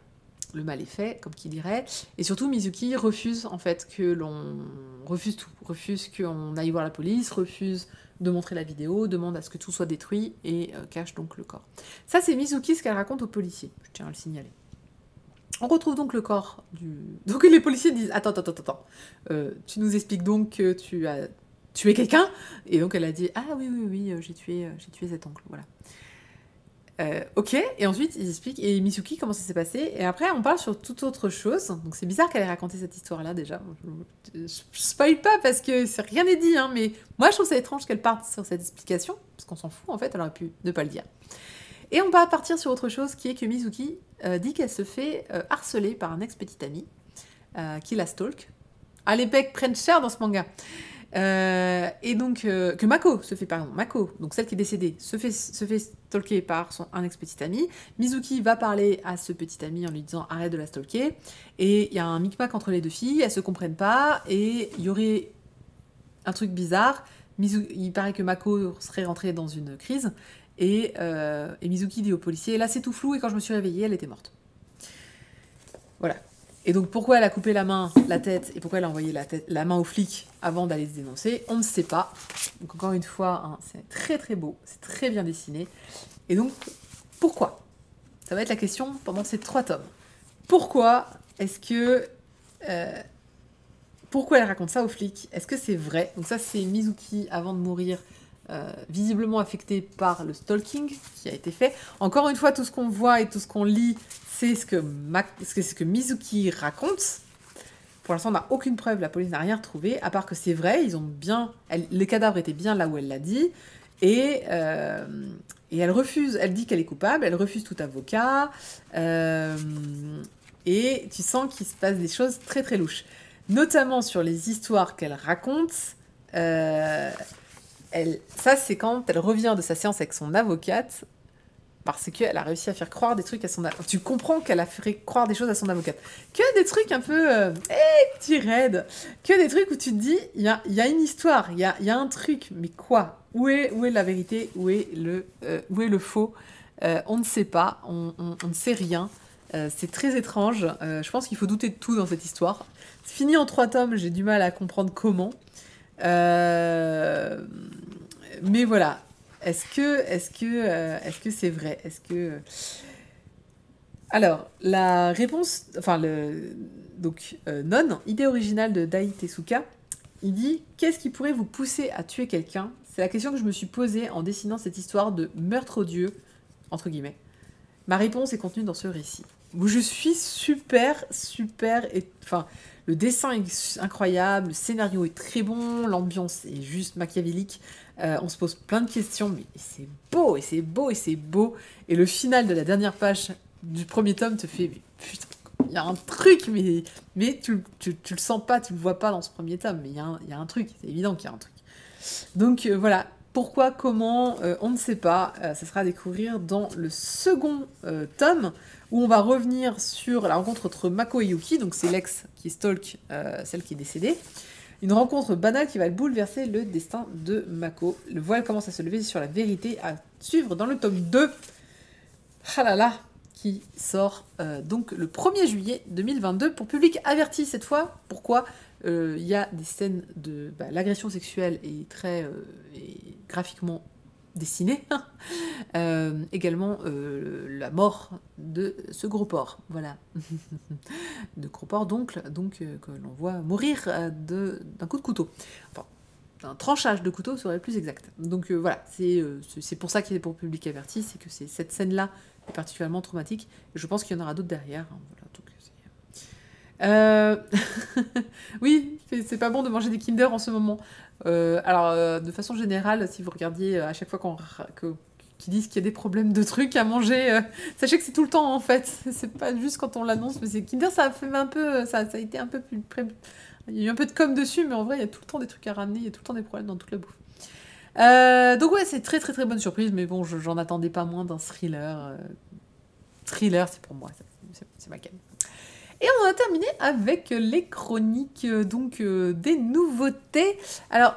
Le mal est fait, comme qui dirait. Et surtout, Mizuki refuse, en fait, refuse tout. Refuse qu'on aille voir la police, refuse de montrer la vidéo, demande à ce que tout soit détruit et cache donc le corps. Ça, c'est Mizuki, ce qu'elle raconte aux policiers. Je tiens à le signaler. On retrouve donc le corps du... Donc les policiers disent « Attends. Tu nous expliques donc que tu as tué quelqu'un ?» Et donc elle a dit « Ah oui, j'ai tué cet oncle. » Voilà. Ok, et ensuite ils expliquent, et Mizuki, comment ça s'est passé, et après on parle sur toute autre chose, donc c'est bizarre qu'elle ait raconté cette histoire-là déjà, je spoil pas parce que rien n'est dit, hein, mais moi je trouve ça étrange qu'elle parte sur cette explication, parce qu'on s'en fout en fait, elle aurait pu ne pas le dire. Et on va partir sur autre chose, qui est que Mizuki dit qu'elle se fait harceler par un ex-petit ami, qui la stalk. Ah, les pecs prennent cher dans ce manga. Et donc, que Mako se fait, pardon, Mako, donc celle qui est décédée, se fait stalker par un ex-petit ami. Mizuki va parler à ce petit ami en lui disant arrête de la stalker. Et il y a un micmac entre les deux filles, elles se comprennent pas, et il y aurait un truc bizarre. Il paraît que Mako serait rentrée dans une crise, et Mizuki dit au policier là c'est tout flou, et quand je me suis réveillée, elle était morte. Voilà. Et donc, pourquoi elle a coupé la tête, et pourquoi elle a envoyé la main au flic avant d'aller se dénoncer, on ne sait pas. Donc, encore une fois, hein, c'est très très beau, c'est très bien dessiné. Et donc, pourquoi? Ça va être la question pendant ces 3 tomes. Pourquoi est-ce que... pourquoi elle raconte ça au flic? Est-ce que c'est vrai? Donc ça, c'est Mizuki, avant de mourir, visiblement affectée par le stalking qui a été fait. Encore une fois, tout ce qu'on voit et tout ce qu'on lit, c'est ce que Mizuki raconte. Pour l'instant, on n'a aucune preuve, la police n'a rien retrouvé, à part que c'est vrai, les cadavres étaient bien là où elle l'a dit, et elle refuse, elle dit qu'elle est coupable, elle refuse tout avocat, et tu sens qu'il se passe des choses très très louches. Notamment sur les histoires qu'elle raconte, ça c'est quand elle revient de sa séance avec son avocate, parce qu'elle a réussi à faire croire des trucs à son avocate. Tu comprends qu'elle a fait croire des choses à son avocate. Que des trucs un peu petit raide. Que des trucs où tu te dis, il y a une histoire, il y a un truc, mais quoi? Où est la vérité? Où est le faux? On ne sait pas, on ne sait rien. C'est très étrange. Je pense qu'il faut douter de tout dans cette histoire. C'est fini en 3 tomes, j'ai du mal à comprendre comment. Mais voilà. Est-ce que c'est vrai? Alors, la réponse... Enfin, Non, idée originale de Dai Tezuka, il dit « Qu'est-ce qui pourrait vous pousser à tuer quelqu'un ?» C'est la question que je me suis posée en dessinant cette histoire de meurtre odieux, entre guillemets. Ma réponse est contenue dans ce récit, où je suis super... Enfin, le dessin est incroyable, le scénario est très bon, l'ambiance est juste machiavélique. On se pose plein de questions, mais c'est beau, et le final de la dernière page du premier tome te fait, mais putain, il y a un truc, mais tu le sens pas, tu le vois pas dans ce premier tome, mais il y a un truc, c'est évident qu'il y a un truc. Donc voilà, pourquoi, comment, on ne sait pas. Ça sera à découvrir dans le second tome, où on va revenir sur la rencontre entre Mako et Yuki, donc c'est l'ex qui stalk celle qui est décédée. Une rencontre banale qui va bouleverser le destin de Mako. Le voile commence à se lever sur la vérité à suivre dans le tome 2. Ah là là, qui sort donc le 1er juillet 2022 pour public averti cette fois. Pourquoi il y a des scènes de... l'agression sexuelle est très graphiquement dessinée. Également la mort de ce gros porc. Voilà. De gros porc d'oncle, donc que l'on voit mourir d'un coup de couteau. Enfin, un tranchage de couteau serait le plus exact. Donc voilà, c'est pour ça qu'il est pour public averti, c'est que cette scène-là est particulièrement traumatique. Et je pense qu'il y en aura d'autres derrière. Hein, voilà, donc, oui, c'est pas bon de manger des Kinder en ce moment. Alors, de façon générale, si vous regardiez à chaque fois qu'ils disent qu'il y a des problèmes de trucs à manger, sachez que c'est tout le temps en fait. C'est pas juste quand on l'annonce, mais c'est Kinder, ça a fait un peu, ça a été un peu plus près. Il y a eu un peu de com dessus, mais en vrai, il y a tout le temps des trucs à ramener, il y a tout le temps des problèmes dans toute la bouffe. Donc ouais, c'est très très très bonne surprise, mais bon, j'en attendais pas moins d'un thriller. Thriller, c'est pour moi, c'est ma cam. Et on a terminé avec les chroniques des nouveautés. Alors,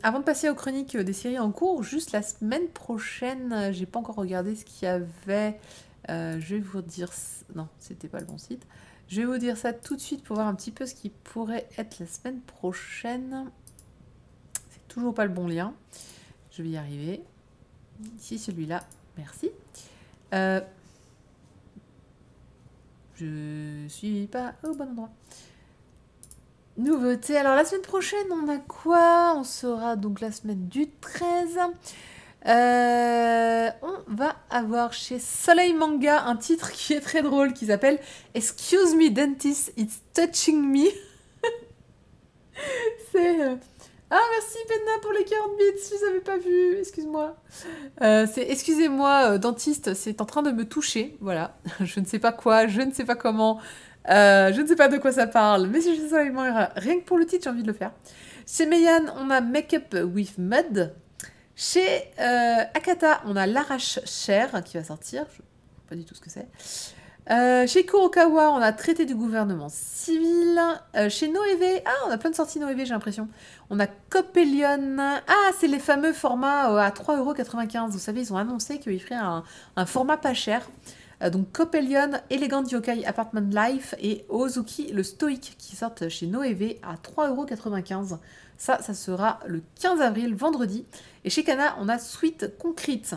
avant de passer aux chroniques des séries en cours, juste la semaine prochaine, j'ai pas encore regardé ce qu'il y avait. Je vais vous dire... Non, c'était pas le bon site. Je vais vous dire ça tout de suite pour voir un petit peu ce qui pourrait être la semaine prochaine. C'est toujours pas le bon lien. Je vais y arriver. Ici, celui-là. Merci. Je suis pas au bon endroit. Nouveauté. Alors, la semaine prochaine, on a quoi? On sera donc la semaine du 13. On va avoir chez Soleil Manga un titre qui est très drôle, qui s'appelle Excuse me dentist, it's touching me. C'est... Ah, merci Penna pour les 40 bits, je les avais pas vus, excuse-moi. C'est excusez-moi, dentiste, c'est en train de me toucher, voilà. Je ne sais pas quoi, je ne sais pas comment, je ne sais pas de quoi ça parle, mais c'est Soleil Manga, rien que pour le titre, j'ai envie de le faire. Chez Meian, on a Make Up with Mud. Chez Akata, on a l'Arrache Cher qui va sortir. Je ne sais pas du tout ce que c'est. Chez Kurokawa, on a Traité du gouvernement civil. Chez Noévé, on a plein de sorties Noévé, j'ai l'impression. On a Copelion. Ah, c'est les fameux formats à 3,95 €. Vous savez, ils ont annoncé qu'ils feraient un format pas cher. Donc Copelion, Elegant Yokai Apartment Life et Ozuki le Stoïque qui sortent chez Noévé à 3,95 €. Ça sera le 15 avril, vendredi. Et chez Kana, on a Sweet Concrete.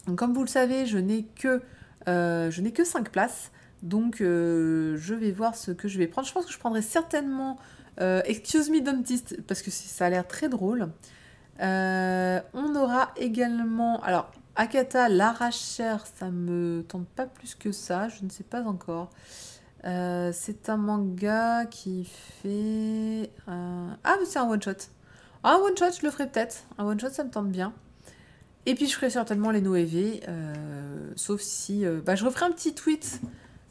Donc, comme vous le savez, je n'ai que 5 places. Donc, je vais voir ce que je vais prendre. Je pense que je prendrai certainement Excuse me Dentist, parce que ça a l'air très drôle. On aura également... Alors, Akata, l'Arracher, ça me tente pas plus que ça. Je ne sais pas encore. C'est un manga qui fait... Ah, mais c'est un one-shot. Un one-shot, je le ferai peut-être. Un one-shot, ça me tente bien. Et puis, je ferai certainement les Noévé. Sauf si... je referai un petit tweet,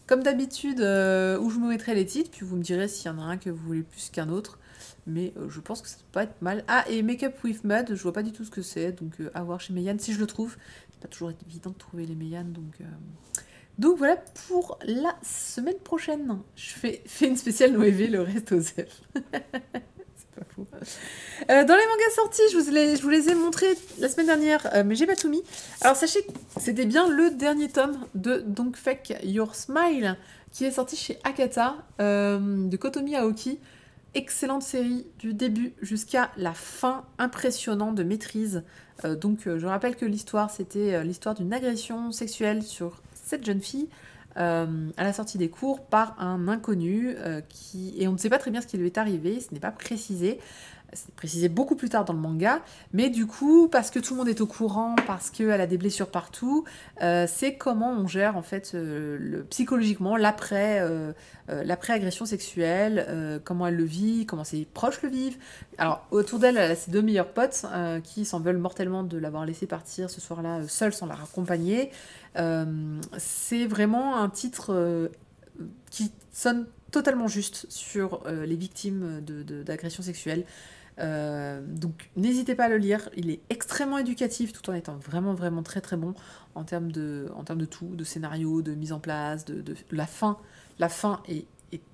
comme d'habitude, où je vous mettrai les titres. Puis vous me direz s'il y en a un que vous voulez plus qu'un autre. Mais je pense que ça peut pas être mal. Ah, et Make Up with Mud, je vois pas du tout ce que c'est. Donc, à voir chez Meian, si je le trouve. C'est pas toujours évident de trouver les Meian, donc voilà pour la semaine prochaine. Je fais une spéciale Noévé, le reste aux F. C'est pas fou. Dans les mangas sortis, je vous les ai montrés la semaine dernière, mais j'ai pas tout mis. Alors sachez que c'était bien le dernier tome de Don't Fake Your Smile qui est sorti chez Akata de Kotomi Aoki. Excellente série du début jusqu'à la fin, impressionnant de maîtrise. Je rappelle que l'histoire, c'était l'histoire d'une agression sexuelle sur cette jeune fille à la sortie des cours par un inconnu et on ne sait pas très bien ce qui lui est arrivé, ce n'est pas précisé. C'est précisé beaucoup plus tard dans le manga, mais du coup, parce que tout le monde est au courant, parce qu'elle a des blessures partout, c'est comment on gère en fait psychologiquement l'après-agression sexuelle, comment elle le vit, comment ses proches le vivent. Alors autour d'elle, elle a ses 2 meilleurs potes qui s'en veulent mortellement de l'avoir laissé partir ce soir-là seule sans la raccompagner. C'est vraiment un titre qui sonne totalement juste sur les victimes d'agressions sexuelles. Donc n'hésitez pas à le lire, il est extrêmement éducatif tout en étant vraiment vraiment très très bon en termes de tout, de scénario, de mise en place, de la fin. La fin est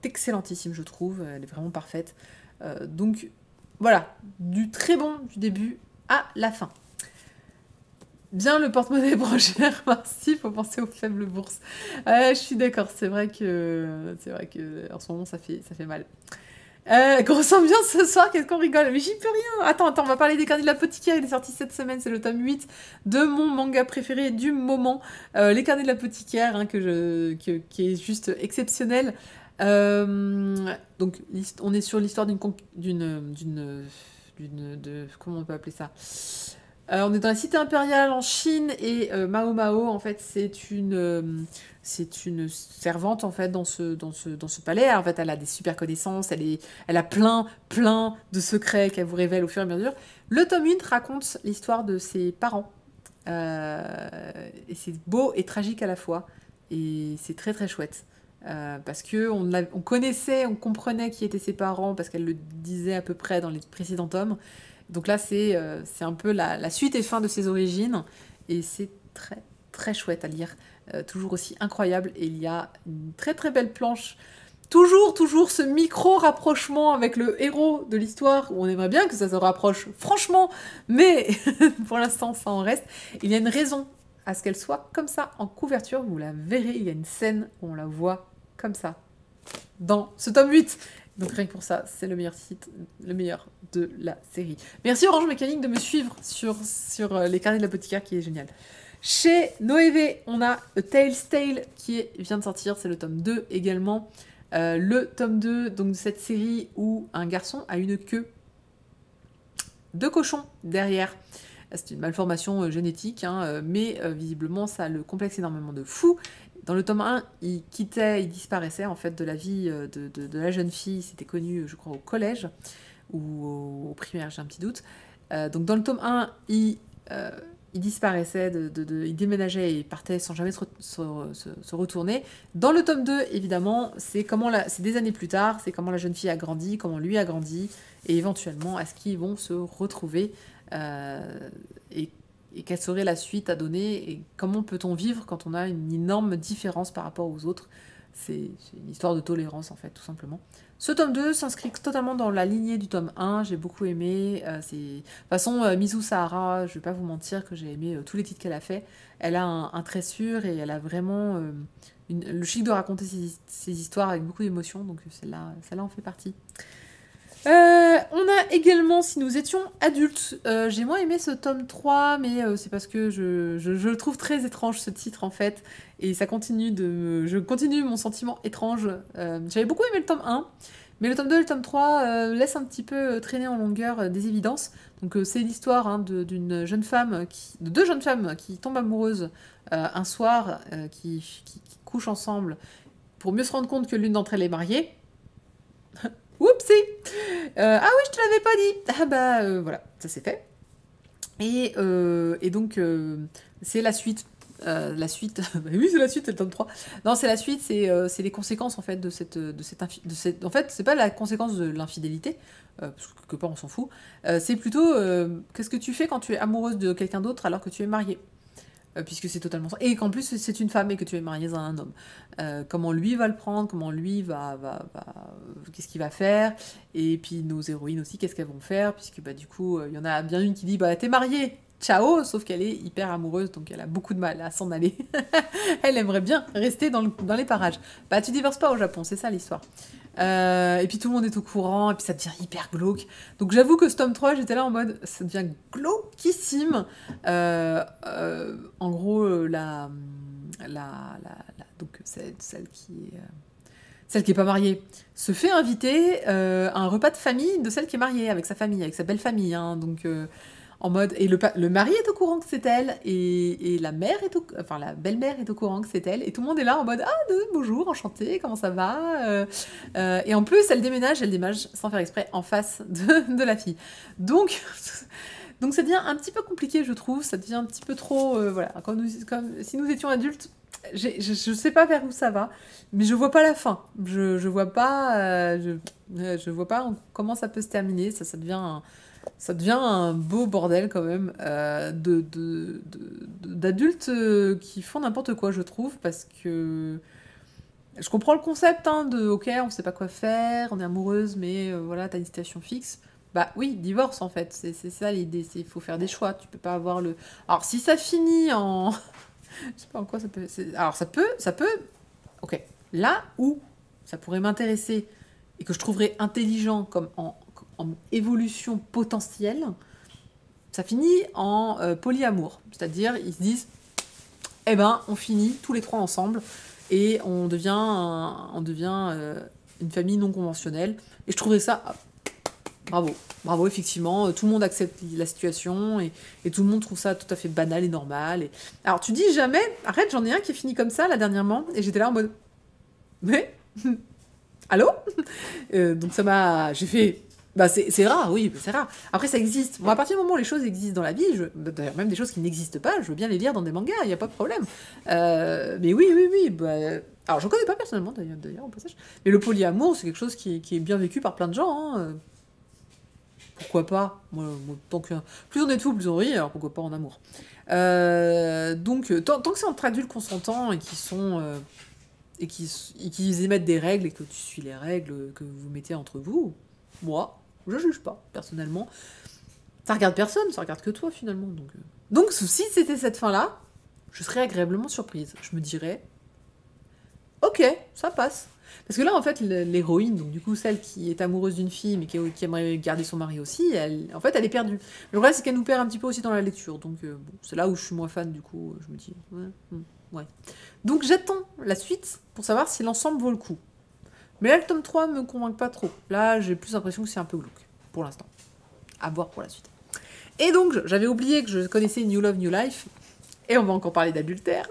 excellentissime je trouve, elle est vraiment parfaite. Donc voilà, du très bon du début à la fin. Bien le porte-monnaie trop cher, merci, il faut penser aux faibles bourses. Je suis d'accord, c'est vrai que en ce moment ça fait mal. Grosse ambiance ce soir, qu'est-ce qu'on rigole? Mais j'y peux rien. Attends, on va parler des Carnets de l'apothicaire. Il est sorti cette semaine, c'est le tome 8 de mon manga préféré du moment. Les Carnets de l'apothicaire, hein, qui est juste exceptionnel. Donc, on est sur l'histoire comment on peut appeler ça? On est dans la cité impériale en Chine et Mao Mao, en fait, c'est une servante en fait dans ce palais. En fait, elle a des super connaissances, elle a plein de secrets qu'elle vous révèle au fur et à mesure. Le tome 1 raconte l'histoire de ses parents. Et c'est beau et tragique à la fois. Et c'est très très chouette. Parce que on connaissait, on comprenait qui étaient ses parents, parce qu'elle le disait à peu près dans les précédents tomes. Donc là, c'est un peu la suite et fin de ses origines. Et c'est très très chouette à lire. Toujours aussi incroyable. Et il y a une très très belle planche. Toujours ce micro-rapprochement avec le héros de l'histoire, où on aimerait bien que ça se rapproche, franchement, mais pour l'instant, ça en reste. Il y a une raison à ce qu'elle soit comme ça en couverture, vous la verrez, il y a une scène où on la voit comme ça, dans ce tome 8. Donc rien que pour ça, c'est le meilleur titre, le meilleur de la série. Merci Orange Mécanique de me suivre sur les Carnets de l'apothicaire, qui est génial. Chez Noévé, on a A Tale's Tale qui vient de sortir, c'est le tome 2 également. Le tome 2 donc, de cette série où un garçon a une queue de cochon derrière. C'est une malformation génétique, hein, mais visiblement ça le complexe énormément de fou. Dans le tome 1, il disparaissait en fait de la vie de la jeune fille. C'était connu, je crois, au collège ou au primaire, j'ai un petit doute. Donc dans le tome 1, il disparaissait, il déménageait et partait sans jamais se retourner. Dans le tome 2, évidemment, c'est des années plus tard, c'est comment la jeune fille a grandi, comment lui a grandi, et éventuellement, est-ce qu'ils vont se retrouver, et quelle serait la suite à donner, et comment peut-on vivre quand on a une énorme différence par rapport aux autres. C'est une histoire de tolérance, en fait, tout simplement. Ce tome 2 s'inscrit totalement dans la lignée du tome 1, j'ai beaucoup aimé. De toute façon, Mizu Sahara, je vais pas vous mentir que j'ai aimé tous les titres qu'elle a fait. Elle a un trait sûr et elle a vraiment le chic de raconter ses histoires avec beaucoup d'émotion, donc celle-là en fait partie. On a également Si nous étions adultes. J'ai moins aimé ce tome 3, mais c'est parce que je le trouve très étrange ce titre en fait. Et ça continue je continue mon sentiment étrange. J'avais beaucoup aimé le tome 1, mais le tome 2 et le tome 3 laissent un petit peu traîner en longueur des évidences. Donc c'est l'histoire, hein, de deux jeunes femmes qui tombent amoureuses un soir, qui couchent ensemble pour mieux se rendre compte que l'une d'entre elles est mariée. Oupsie. Ah oui, je te l'avais pas dit. Ah bah voilà, ça c'est fait. Et donc c'est la suite. La suite, bah oui c'est la suite, c'est le tome 3. Non, c'est la suite, c'est les conséquences en fait de cette en fait, c'est pas la conséquence de l'infidélité, parce que quelque part on s'en fout. C'est plutôt qu'est-ce que tu fais quand tu es amoureuse de quelqu'un d'autre alors que tu es mariée. Puisque c'est totalement ça. Et qu'en plus, c'est une femme et que tu es mariée à un homme. Comment lui va le prendre, comment lui va qu'est-ce qu'il va faire, et puis nos héroïnes aussi, qu'est-ce qu'elles vont faire, puisque bah, du coup, il y en a bien une qui dit bah, « t'es mariée, ciao !» Sauf qu'elle est hyper amoureuse, donc elle a beaucoup de mal à s'en aller. Elle aimerait bien rester dans les parages. Bah, tu divorces pas au Japon, c'est ça l'histoire. Et puis tout le monde est au courant, et puis ça devient hyper glauque. Donc j'avoue que ce tome 3, j'étais là en mode, ça devient glauquissime. En gros, donc celle qui est pas mariée, se fait inviter à un repas de famille de celle qui est mariée, avec sa famille, avec sa belle famille. Hein, donc en mode, et le mari est au courant que c'est elle, et la mère la belle-mère est au courant que c'est elle, et tout le monde est là en mode bonjour, enchantée, comment ça va, et en plus elle déménage sans faire exprès en face de la fille. Donc ça devient un petit peu compliqué, je trouve, ça devient un petit peu trop voilà, comme si nous étions adultes. je sais pas vers où ça va, mais je vois pas la fin. Je vois pas, je vois pas comment ça peut se terminer. Ça devient un beau bordel quand même d'adultes qui font n'importe quoi, je trouve, parce que je comprends le concept hein, de ok, on sait pas quoi faire, on est amoureuse, mais voilà, t'as une situation fixe. Bah oui, divorce en fait, c'est ça l'idée, il faut faire des choix, tu peux pas avoir le... Alors si ça finit en... je sais pas en quoi ça peut... Alors ça peut... Ok, là où ça pourrait m'intéresser et que je trouverais intelligent comme en évolution potentielle, ça finit en polyamour. C'est-à-dire, ils se disent, eh ben, on finit tous les trois ensemble et on devient, une famille non conventionnelle. Et je trouverais ça, bravo, bravo, effectivement, tout le monde accepte la situation et tout le monde trouve ça tout à fait banal et normal. Alors tu dis jamais, arrête, j'en ai un qui est fini comme ça là dernièrement et j'étais là en mode, mais, allô donc ça m'a, j'ai fait, bah c'est rare, oui, c'est rare. Après ça existe. Moi à partir du moment où les choses existent dans la vie, d'ailleurs même des choses qui n'existent pas, je veux bien les lire dans des mangas, il y a pas de problème. Mais oui, oui, oui. Bah, alors j'en connais pas personnellement d'ailleurs au passage. Mais le polyamour c'est quelque chose qui est bien vécu par plein de gens. Hein. Pourquoi pas moi, tant que plus on est de fous, plus on rit. Alors pourquoi pas en amour. Donc tant que c'est entre adultes consentants et qui sont et qui émettent des règles et que tu suis les règles que vous mettez entre vous, moi, je juge pas, personnellement. Ça regarde personne, ça regarde que toi, finalement. Donc si c'était cette fin-là, je serais agréablement surprise. Je me dirais, ok, ça passe. Parce que là, en fait, l'héroïne, donc du coup, celle qui est amoureuse d'une fille, mais qui aimerait garder son mari aussi, en fait, elle est perdue. Le vrai, c'est qu'elle nous perd un petit peu aussi dans la lecture. Donc, bon, c'est là où je suis moins fan, du coup, je me dis, ouais, ouais. Donc, j'attends la suite pour savoir si l'ensemble vaut le coup. Mais là, le tome 3 me convainc pas trop. Là, j'ai plus l'impression que c'est un peu glauque, pour l'instant. À voir pour la suite. Et donc, j'avais oublié que je connaissais New Love, New Life. Et on va encore parler d'adultère.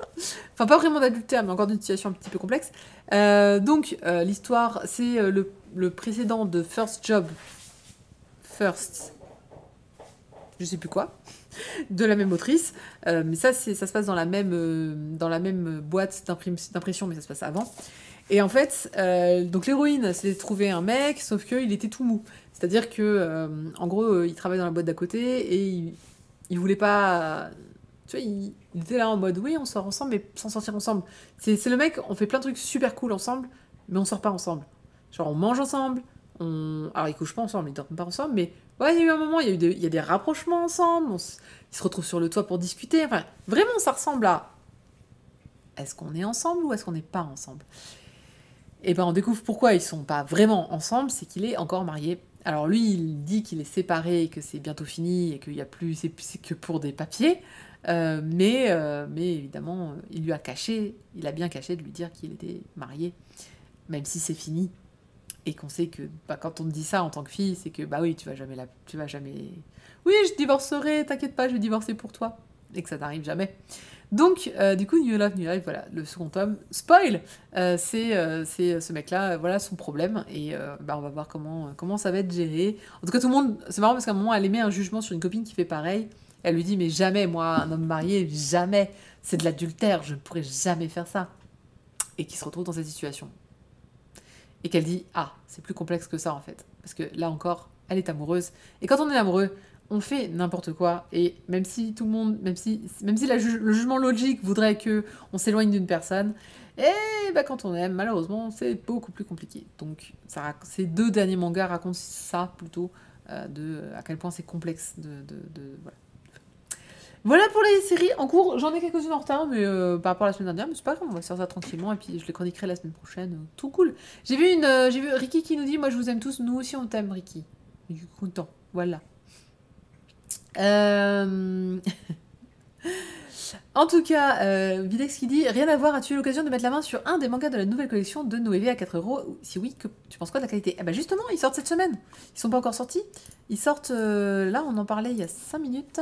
Enfin, pas vraiment d'adultère, mais encore d'une situation un petit peu complexe. L'histoire, c'est le précédent de First Job. First. Je sais plus quoi. De la même autrice. Mais ça se passe dans la même boîte d'impression, mais ça se passe avant. Et en fait, donc l'héroïne s'est trouvé un mec, sauf qu'il était tout mou. C'est-à-dire que, en gros, il travaille dans la boîte d'à côté et il voulait pas. Tu vois, il était là en mode oui, on sort ensemble, mais sans sortir ensemble. C'est le mec, on fait plein de trucs super cool ensemble, mais on sort pas ensemble. Genre, on mange ensemble, alors ils couchent pas ensemble, ils dorment pas ensemble, mais ouais, il y a eu un moment, il y a des rapprochements ensemble, ils se retrouvent sur le toit pour discuter. Enfin, vraiment, ça ressemble à est-ce qu'on est ensemble ou est-ce qu'on n'est pas ensemble? Et ben on découvre pourquoi ils sont pas vraiment ensemble, c'est qu'il est encore marié. Alors lui, il dit qu'il est séparé, que c'est bientôt fini et qu'il y a plus, c'est que pour des papiers. Mais évidemment, il a bien caché de lui dire qu'il était marié, même si c'est fini. Et qu'on sait que bah, quand on te dit ça en tant que fille, c'est que bah oui, tu vas jamais. Oui, je divorcerai, t'inquiète pas, je vais divorcer pour toi. Et que ça n'arrive jamais. Donc, du coup, New Love, New Life, voilà, le second tome, spoil, c'est ce mec-là, voilà son problème, et bah, on va voir comment ça va être géré. En tout cas, tout le monde, c'est marrant parce qu'à un moment, elle émet un jugement sur une copine qui fait pareil. Elle lui dit, mais jamais, moi, un homme marié, jamais, c'est de l'adultère, je ne pourrais jamais faire ça. Et qui se retrouve dans cette situation. Et qu'elle dit, ah, c'est plus complexe que ça, en fait. Parce que là encore, elle est amoureuse. Et quand on est amoureux, on fait n'importe quoi, et même si tout le monde, même si le jugement logique voudrait que on s'éloigne d'une personne, et bah quand on aime, malheureusement, c'est beaucoup plus compliqué. Donc ces deux derniers mangas racontent ça plutôt, de à quel point c'est complexe voilà. Voilà pour les séries en cours. J'en ai quelques-unes en retard, mais par rapport à la semaine dernière, mais c'est pas grave, on va faire ça tranquillement et puis je les chroniquerai la semaine prochaine. Tout cool. J'ai vu Ricky qui nous dit, moi je vous aime tous, nous aussi on t'aime Ricky. Du coup, content. Voilà. En tout cas, Videx qui dit rien à voir, as-tu eu l'occasion de mettre la main sur un des mangas de la nouvelle collection de Noévé à 4 €? Si oui, tu penses quoi de la qualité? Eh ben justement, ils sortent cette semaine. Ils sont pas encore sortis. Ils sortent, là, on en parlait il y a 5 minutes.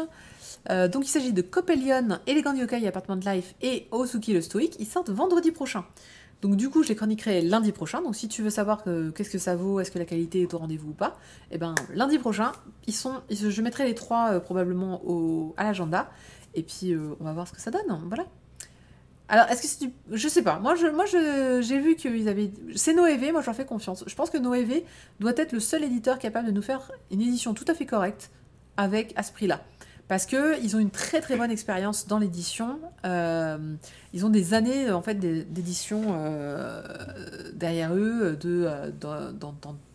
Donc il s'agit de Coppelion, Elegant Yokai Apartment Life et Osuki le Stoïque. Ils sortent vendredi prochain. Donc du coup, je les chroniquerai lundi prochain. Donc si tu veux savoir qu'est-ce que ça vaut, est-ce que la qualité est au rendez-vous ou pas, eh ben lundi prochain, je mettrai les trois probablement à l'agenda. Et puis on va voir ce que ça donne. Voilà. Alors, est-ce que c'est du... Je sais pas. J'ai vu qu'ils avaient... C'est Noévé, moi j'en fais confiance. Je pense que Noévé doit être le seul éditeur capable de nous faire une édition tout à fait correcte avec à ce prix-là. Parce qu'ils ont une très très bonne expérience dans l'édition. Ils ont des années en fait d'édition derrière eux,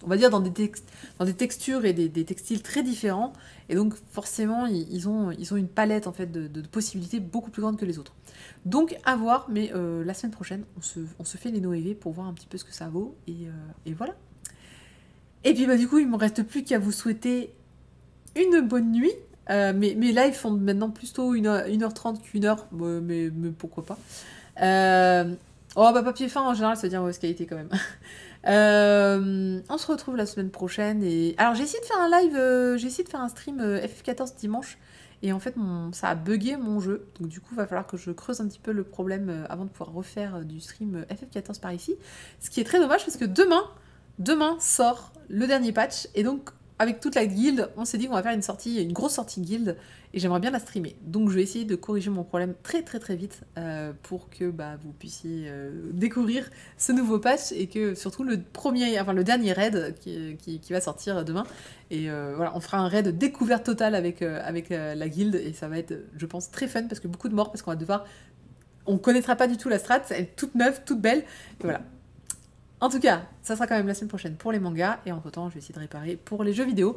on va dire dans des textures et des textiles très différents. Et donc forcément, ils ont une palette en fait de possibilités beaucoup plus grande que les autres. Donc à voir, mais la semaine prochaine, on se fait les Noévé pour voir un petit peu ce que ça vaut. Et voilà. Et puis bah, du coup, il ne me reste plus qu'à vous souhaiter une bonne nuit. Mes lives font maintenant plutôt 1h30 qu'1h, mais pourquoi pas. Oh bah papier fin en général ça devient mauvaise qualité quand même. On se retrouve la semaine prochaine et... Alors j'ai essayé de faire un live, j'ai essayé de faire un stream FF14 dimanche et en fait ça a bugué mon jeu, donc du coup il va falloir que je creuse un petit peu le problème avant de pouvoir refaire du stream FF14 par ici. Ce qui est très dommage parce que demain sort le dernier patch et donc avec toute la guilde, on s'est dit qu'on va faire une grosse sortie guilde, et j'aimerais bien la streamer. Donc je vais essayer de corriger mon problème très très très vite pour que bah, vous puissiez découvrir ce nouveau patch, et que surtout le dernier raid qui va sortir demain. Et voilà, on fera un raid découverte totale avec la guilde, et ça va être, je pense, très fun, parce que beaucoup de morts, parce qu'on va devoir... On connaîtra pas du tout la strat, elle est toute neuve, toute belle, et voilà. En tout cas, ça sera quand même la semaine prochaine pour les mangas, et entre-temps, je vais essayer de réparer pour les jeux vidéo.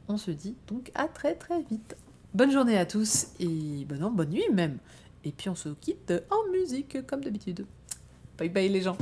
On se dit donc à très très vite. Bonne journée à tous, et bonne nuit même. Et puis on se quitte en musique, comme d'habitude. Bye bye les gens.